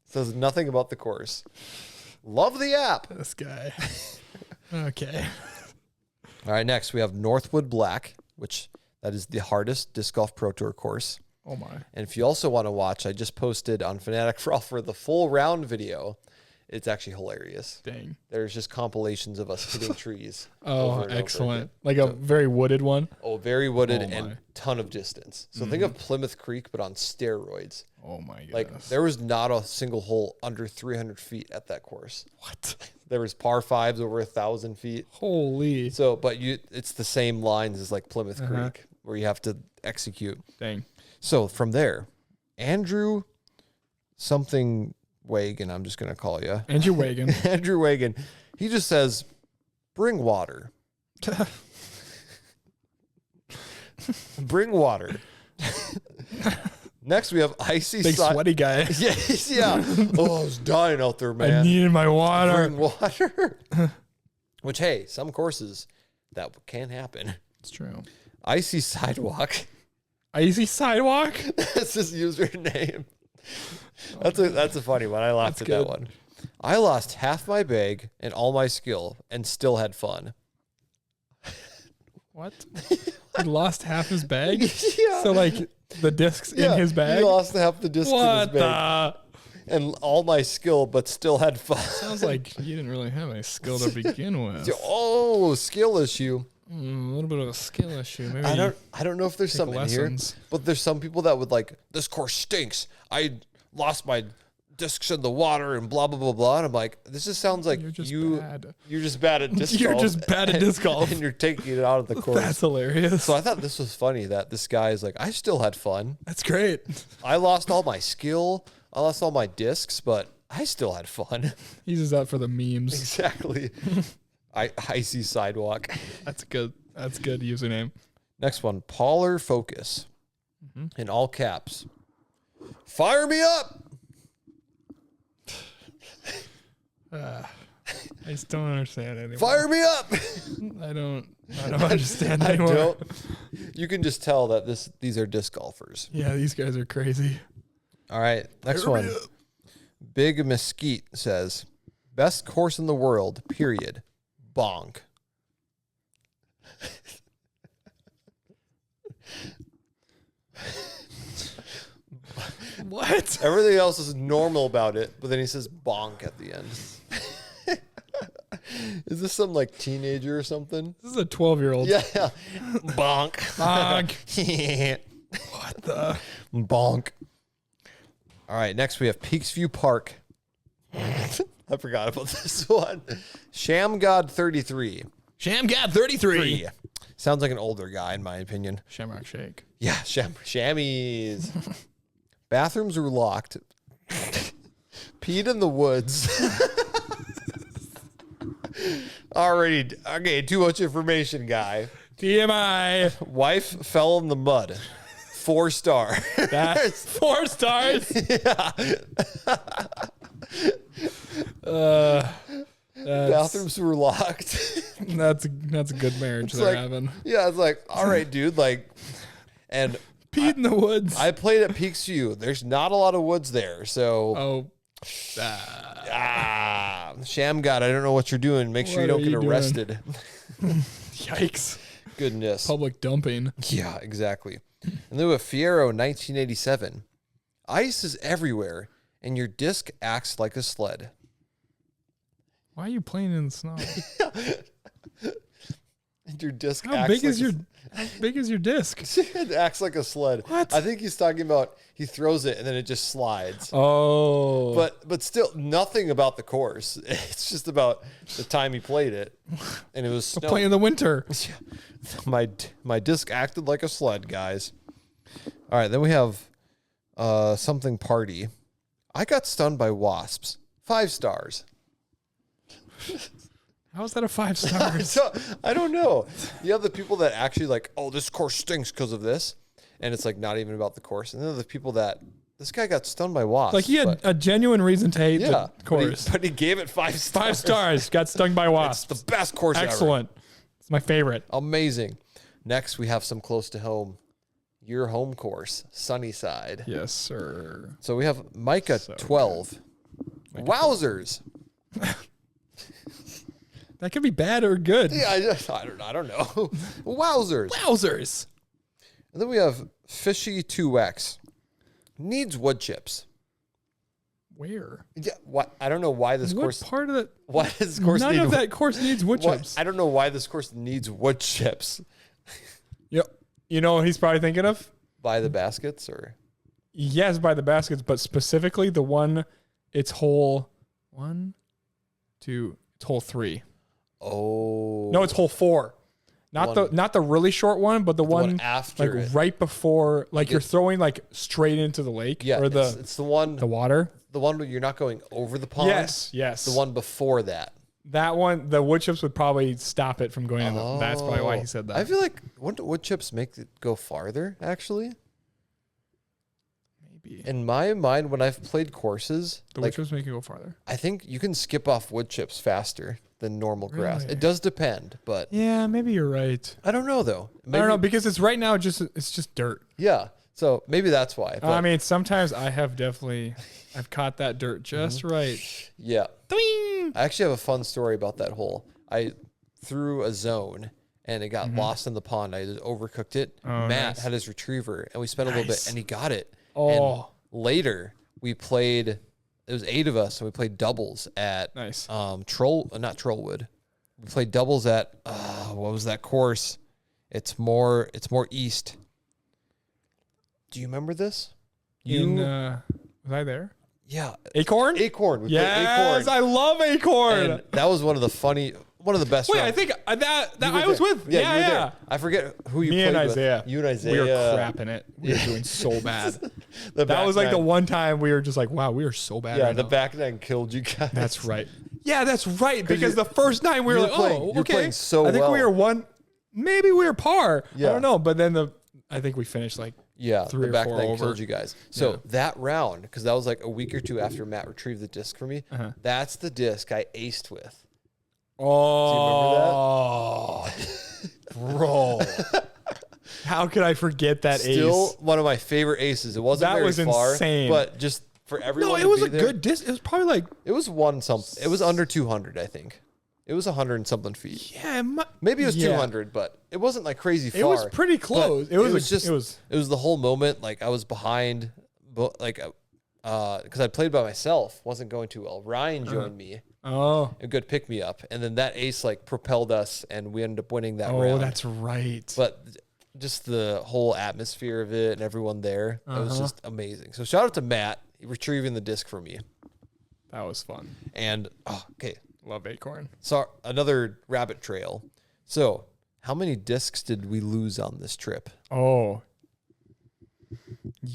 Says nothing about the course. Love the app. This guy. Okay. All right, next we have Northwood Black, which that is the hardest disc golf pro tour course. Oh my. And if you also want to watch, I just posted on Fanatic for All for the full round video. It's actually hilarious. Dang. There's just compilations of us hitting trees. Oh, excellent. Like a very wooded one? Oh, very wooded and ton of distance. So think of Plymouth Creek, but on steroids. Oh my goodness. Like there was not a single hole under 300 feet at that course. What? There was par fives over 1,000 feet. Holy. So, but it's the same lines as like Plymouth Creek where you have to execute. Dang. So from there, Andrew something Wagon, I'm just going to call you. Andrew Wagon. Andrew Wagon. He just says, bring water. Bring water. Next, we have Icy Big sweaty guy. Yeah. Oh, I was dying out there, man. I needed my water. Bring water. Which, hey, some courses, that can happen. It's true. Icy Sidewalk. Icy Sidewalk? That's his username. That's a funny one. I laughed at that one. I lost half my bag and all my skill and still had fun. What? He lost half his bag? Yeah. So like the discs in his bag? He lost half the discs in his bag. And all my skill, but still had fun. Sounds like you didn't really have any skill to begin with. Oh, skill issue. A little bit of a skill issue. Maybe I don't know if there's something here, but there's some people that would like, this course stinks. I lost my discs in the water and blah, blah, blah, blah. And I'm like, this just sounds like you're just bad at disc golf. You're just bad at disc golf. And you're taking it out of the course. That's hilarious. So I thought this was funny that this guy is like, I still had fun. That's great. I lost all my skill. I lost all my discs, but I still had fun. He uses that for the memes. Exactly. Icy Sidewalk. That's good. That's good username. Next one, Pauler Focus. In all caps. Fire me up. I just don't understand anymore. Fire me up. I don't understand anymore. You can just tell that these are disc golfers. Yeah, these guys are crazy. All right, next one. Big Mesquite says, Best course in the world, period. Bonk. What? Everything else is normal about it, but then he says bonk at the end. Is this some like teenager or something? This is a 12-year-old. Yeah. Bonk. Bonk. What the? Bonk. All right, next we have Peaksview Park. I forgot about this one. Sham God 33. Sham God 33. Sounds like an older guy, in my opinion. Shamrock Shake. Yeah, shammies. Bathrooms were locked. Peed in the woods. Already, okay, too much information, guy. TMI. Wife fell in the mud. 4 star. That's 4 stars. Yeah. Bathrooms were locked. That's a good marriage they're having. Yeah, it's like, all right, dude, like, and Peed in the woods. I played at Peaksview. There's not a lot of woods there, so. Sham God, I don't know what you're doing. Make sure you don't get arrested. Yikes. Goodness. Public dumping. Yeah, exactly. And then we have Fiero 1987. Ice is everywhere, and your disc acts like a sled. Why are you playing in the snow? And your disc How acts big like is your disc? It acts like a sled. What? I think he's talking about he throws it and then it just slides. Oh. But still nothing about the course. It's just about the time he played it. And it was snowing. Playing in the winter. My disc acted like a sled, guys. All right, then we have something party. I got stunned by wasps. 5 stars. How is that a 5 stars? I don't know. You have the people that actually like, oh, this course stinks because of this. And it's like not even about the course. And then the people that, this guy got stunned by wasps. Like he had a genuine reason to hate the course. But he gave it 5 stars. 5 stars. Got stung by wasps. It's the best course ever. Excellent. It's my favorite. Amazing. Next, we have some close to home. Your home course, Sunnyside. Yes, sir. So we have Micah 12. Wowzers. That could be bad or good. Yeah, I don't know. Wowzers. Wowzers. And then we have Fishy 2X. Needs wood chips. Where? Yeah, what? I don't know why this course. What part of that? Why does this course None need of that course needs wood chips. I don't know why this course needs wood chips. Yep. You know what he's probably thinking of? Buy the baskets or? Yes, by the baskets, but specifically the one, it's hole 1, 2, it's hole 3. Oh. No, it's hole 4. Not the really short one, but the one after like right before, like you're throwing like straight into the lake. Yeah, or it's the one. The water. The one where you're not going over the pond. Yes. The one before that. That one, the wood chips would probably stop it from going in. That's probably why he said that. I feel like, wouldn't wood chips make it go farther, actually? Maybe. In my mind, when I've played courses, The wood chips make it go farther. I think you can skip off wood chips faster than normal grass. Really? It does depend, but Yeah, maybe you're right. I don't know, though. I don't know, because it's right now it's just dirt. Yeah, so maybe that's why. But I mean, sometimes I've caught that dirt just right. yeah. Doing. I actually have a fun story about that hole. I threw a zone and it got lost in the pond. I just overcooked it. Matt had his retriever and we spent a little bit and he got it. Oh. And later we played, it was 8 of us and we played doubles at not Trollwood. We played doubles at what was that course? It's more east. Do you remember this? Was I there? Yeah. Acorn? Acorn. We yes, played Acorn. I love Acorn. And that was one of the best Wait, rounds. I think that I was with. Yeah, you were there. I forget who you Me played and with. Isaiah. You and Isaiah. We were crapping it. We were doing so bad. That was like the one time we were just like, wow, we are so bad. Yeah, the back nine killed you guys. That's right. Yeah, that's right. Because the first night we were like, you're okay. playing so I think well. we were one, maybe we were par. Yeah. I don't know. But then I think we finished like 3 the or back 4 nine over. killed you guys. So that round, because that was like a week or 2 after Matt retrieved the disc for me, that's the disc I aced with. Oh, do you bro. How could I forget that Still ace? one of my favorite aces. It wasn't That very was far, insane. but just for everyone. No, it was a good disc. It was probably like it was one something. It was under 200, I think. It was 100 and something feet. yeah, Maybe it was 200, but it wasn't like crazy far. It was pretty close. It was the whole moment. Like I was behind, like because I played by myself, wasn't going too well. Ryan joined me. Oh, a good pick me up, and then that ace like propelled us, and we ended up winning that round. Oh, that's right. But just the whole atmosphere of it and everyone there, it was just amazing. So shout out to Matt retrieving the disc for me. That was fun. And okay, love Acorn. So another rabbit trail. So how many discs did we lose on this trip? Oh, did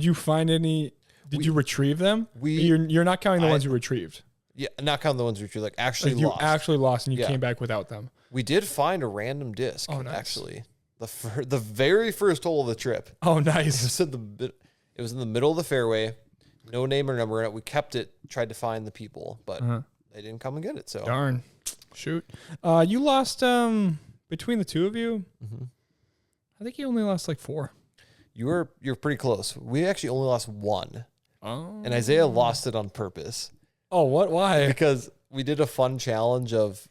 you find any? Did you retrieve them? You're not counting the ones you retrieved. Yeah, not counting the ones we retrieved. Like actually lost. You actually lost and you came back without them. We did find a random disc. Oh, nice. Actually, the very first hole of the trip. Oh, nice. It was in the middle of the fairway. No name or number in it. We kept it. Tried to find the people, but they didn't come and get it. So darn. Shoot. You lost between the two of you. Mm-hmm. I think you only lost like 4. You're pretty close. We actually only lost 1. Oh. And Isaiah lost it on purpose. Oh, what? Why? Because we did a fun challenge of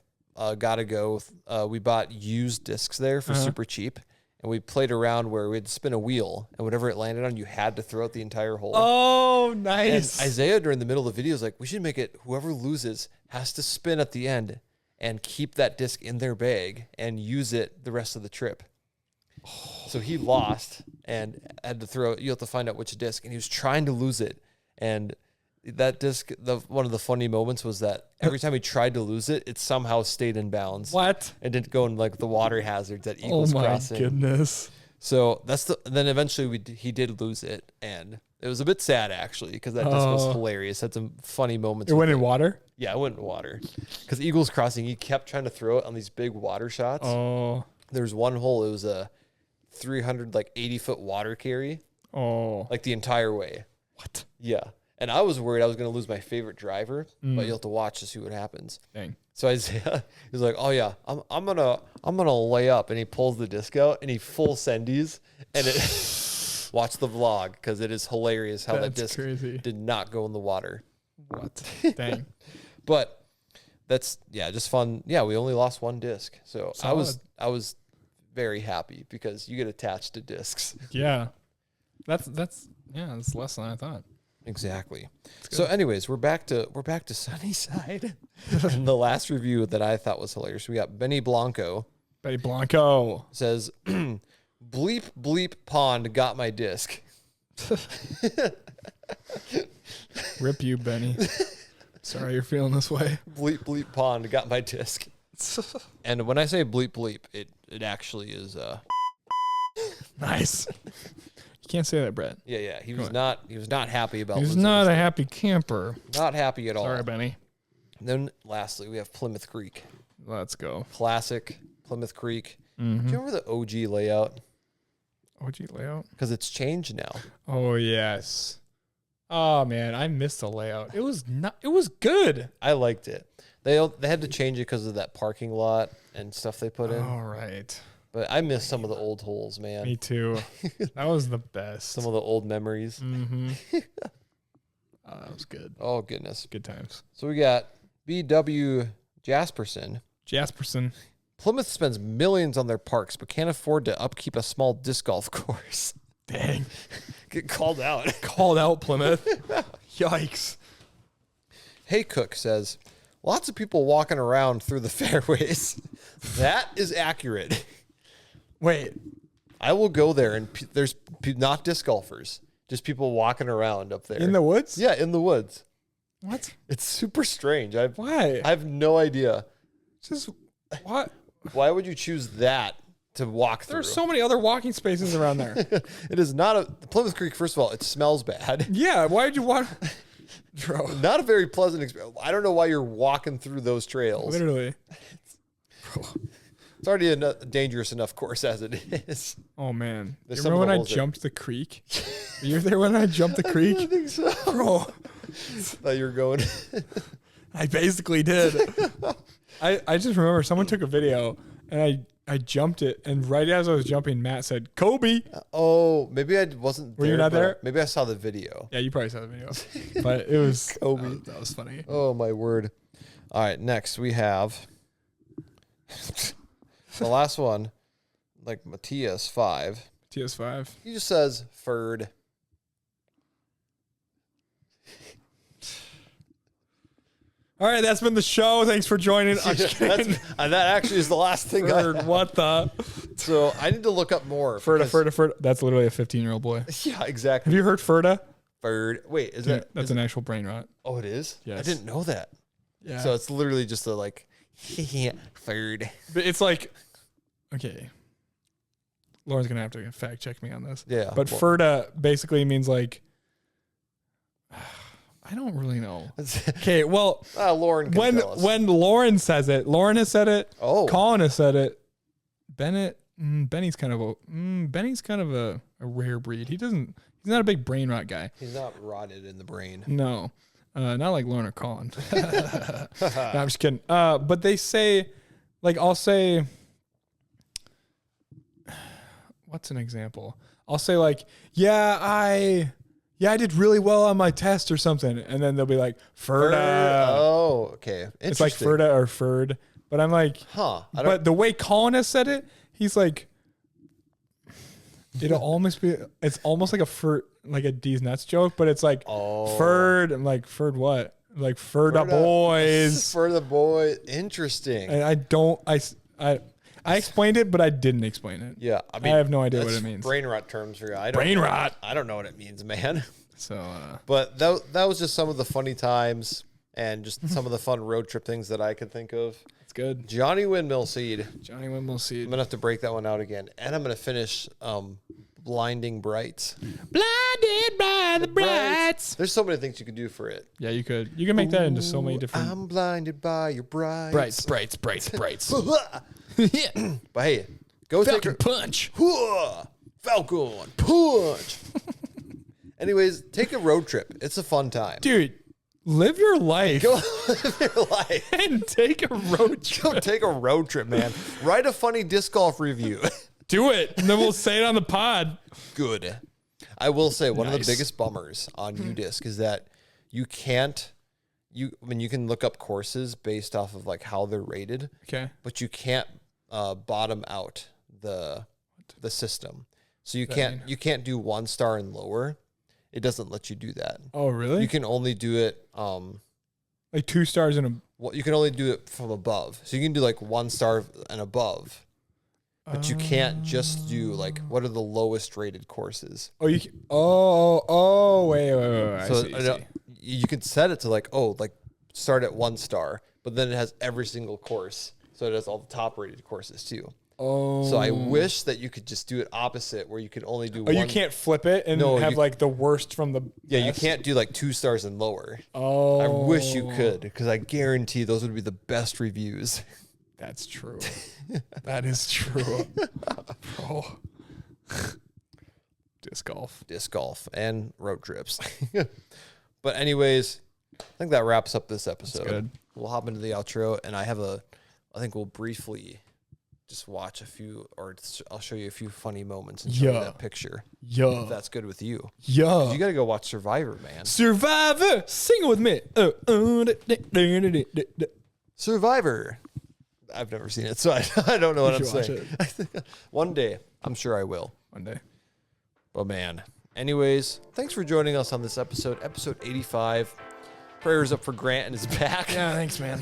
gotta go. We bought used discs there for super cheap. And we played around where we'd spin a wheel, and whatever it landed on, you had to throw out the entire hole. Oh, nice. And Isaiah, during the middle of the video, was like, we should make it whoever loses has to spin at the end and keep that disc in their bag and use it the rest of the trip. So he lost and had to throw it. You have to find out which disc, and he was trying to lose it. And that disc, one of the funny moments was that every time he tried to lose it, it somehow stayed in bounds. What? It didn't go in like the water hazards at Eagles Crossing. Oh my goodness! So then eventually he did lose it, and it was a bit sad actually because that disc was hilarious. Had some funny moments. It went in water. Yeah, it went in water. Because Eagles Crossing, he kept trying to throw it on these big water shots. Oh. There was one hole. It was a 380-foot water carry. Oh. Like the entire way. What? Yeah. And I was worried I was going to lose my favorite driver, but you'll have to watch to see what happens. Dang. So Isaiah is like, "Oh yeah, I'm gonna lay up," and he pulls the disc out and he full sendies, and it watch the vlog because it is hilarious how that disc did not go in the water. What? Dang. But that's just fun. Yeah, we only lost 1 disc, so solid. I was very happy because you get attached to discs. Yeah, that's less than I thought. Exactly. So anyways, we're back to Sunnyside. And the last review that I thought was hilarious, we got Benny Blanco. Benny Blanco says, bleep, bleep, pond got my disc. Rip you, Benny. Sorry you're feeling this way. Bleep, bleep, pond got my disc. And when I say bleep, bleep, it actually is nice. You can't say that, Brett. Yeah. He was not happy about He's not a happy camper. Not happy at all. Sorry, Benny. And then lastly, we have Plymouth Creek. Let's go. Classic Plymouth Creek. Mm-hmm. Do you remember the OG layout? OG layout? Because it's changed now. Oh, yes. Oh, man, I missed the layout. It was good. I liked it. They had to change it because of that parking lot and stuff they put in. All right. But I miss some of the old holes, man. Me too. That was the best. Some of the old memories. Mm-hmm. That was good. Oh, goodness. Good times. So we got B.W. Jasperson. Plymouth spends millions on their parks, but can't afford to upkeep a small disc golf course. Dang. Get called out. Called out, Plymouth. Yikes. Hey Cook says, lots of people walking around through the fairways. That is accurate. Wait. I will go there, and there's not disc golfers, just people walking around up there. In the woods? Yeah, in the woods. What? It's super strange. Why? I have no idea. Just what? Why would you choose that to walk through? There's so many other walking spaces around there. It is not Plymouth Creek, first of all, it smells bad. Yeah, why did you walk? Not a very pleasant experience. I don't know why you're walking through those trails. Literally. It's already a dangerous enough course as it is. Oh, man. You remember when I jumped the creek? You were there when I jumped the creek? I think so. Bro. Thought you were going. I basically did. I just remember someone took a video, and I jumped it, and right as I was jumping, Matt said, "Kobe." Oh, maybe I wasn't there. Were you not there? Maybe I saw the video. Yeah, you probably saw the video. But it was Kobe. That was funny. Oh, my word. All right, next we have the last one, like Matthias 5. TS5. He just says, Ferd. All right, that's been the show. Thanks for joining. That actually is the last thing Ferd, what the? So I need to look up more. Ferda. That's literally a 15-year-old boy. Yeah, exactly. Have you heard Ferda? Ferd. Wait, is Dude, that... That's an actual brain rot. Oh, it is? Yes. I didn't know that. Yeah. So it's literally just a like, Ferd. But it's like, okay. Lauren's going to have to fact check me on this. Yeah. But Ferda basically means like, I don't really know. Okay, well, Lauren can tell us. when Lauren says it, Lauren has said it. Oh. Colin has said it. Benny's kind of a rare breed. He's not a big brain rot guy. He's not rotted in the brain. No, not like Lauren or Colin. No, I'm just kidding. But they say, like, I'll say, what's an example? I'll say like, I did really well on my test or something. And then they'll be like, Ferda. Oh, okay. It's like Ferda or Ferd. But I'm like, but the way Colin has said it, he's like, it's almost like like a D's nuts joke, but it's like, Ferd. I'm like, Ferd what? Like, Ferda boys. Ferda boy. Interesting. And I explained it, but I didn't explain it. Yeah, I have no idea what it means. Brain rot terms for you. I don't know what it means, man. So, but that was just some of the funny times and just some of the fun road trip things that I could think of. It's good. Johnny Windmill Seed. I'm gonna have to break that one out again, and I'm gonna finish Blinding Brights. Blinded by the brights. There's so many things you could do for it. Yeah, you could. You can make that into so many different. I'm blinded by your brights. Brights. Yeah. But hey, go Falcon punch. Falcon punch. Anyways, take a road trip. It's a fun time. Dude, live your life. Go live your life. And take a road trip. Go take a road trip, man. Write a funny disc golf review. Do it. And then we'll say it on the pod. Good. I will say one of the biggest bummers on UDisc is that you can look up courses based off of like how they're rated. Okay. But you can't bottom out the system. So you can't do 1 star and lower. It doesn't let you do that. Oh, really? You can only do it like 2 stars well, you can only do it from above. So you can do like 1 star and above. But you can't just do like what are the lowest rated courses. Oh, wait. So you can set it to like start at 1 star, but then it has every single course. So it has all the top rated courses too. Oh. So I wish that you could just do it opposite, where you could only do. You can't flip it and have like the worst from the. Yeah, you can't do like 2 stars and lower. Oh. I wish you could, because I guarantee those would be the best reviews. That's true. That is true. Bro. Disc golf and road trips. But anyways, I think that wraps up this episode. That's good. We'll hop into the outro, and I think we'll briefly just watch a few, or I'll show you a few funny moments and show you that picture. Yeah. If that's good with you. Yeah. You got to go watch Survivor, man. Survivor! Sing it with me. Survivor. I've never seen it, so I don't know what I'm saying. One day. I'm sure I will. One day. But man. Anyways, thanks for joining us on this episode 85. Prayers up for Grant and his back. Yeah, thanks, man.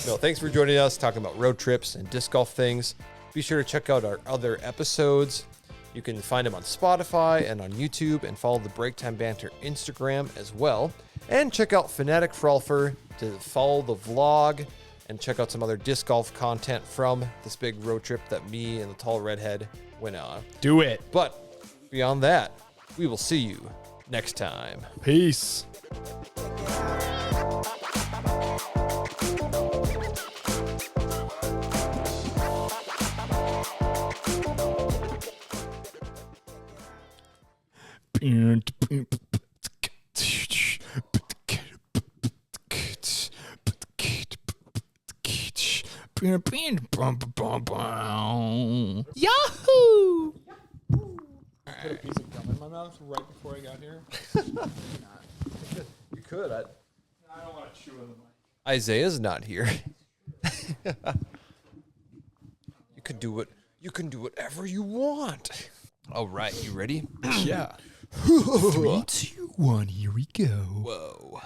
No, thanks for joining us, talking about road trips and disc golf things. Be sure to check out our other episodes. You can find them on Spotify and on YouTube, and follow the Break Time Banter Instagram as well. And check out Fanatic Frolfer to follow the vlog and check out some other disc golf content from this big road trip that me and the tall redhead went on. Do it. But beyond that, we will see you next time. Peace. Yahoo! Put a piece of gum in my mouth right before I got here. You could. I don't want to chew in the mic. Isaiah's not here. You can do whatever you want. All right, you ready? Yeah. 3, 2, 1, here we go. Whoa.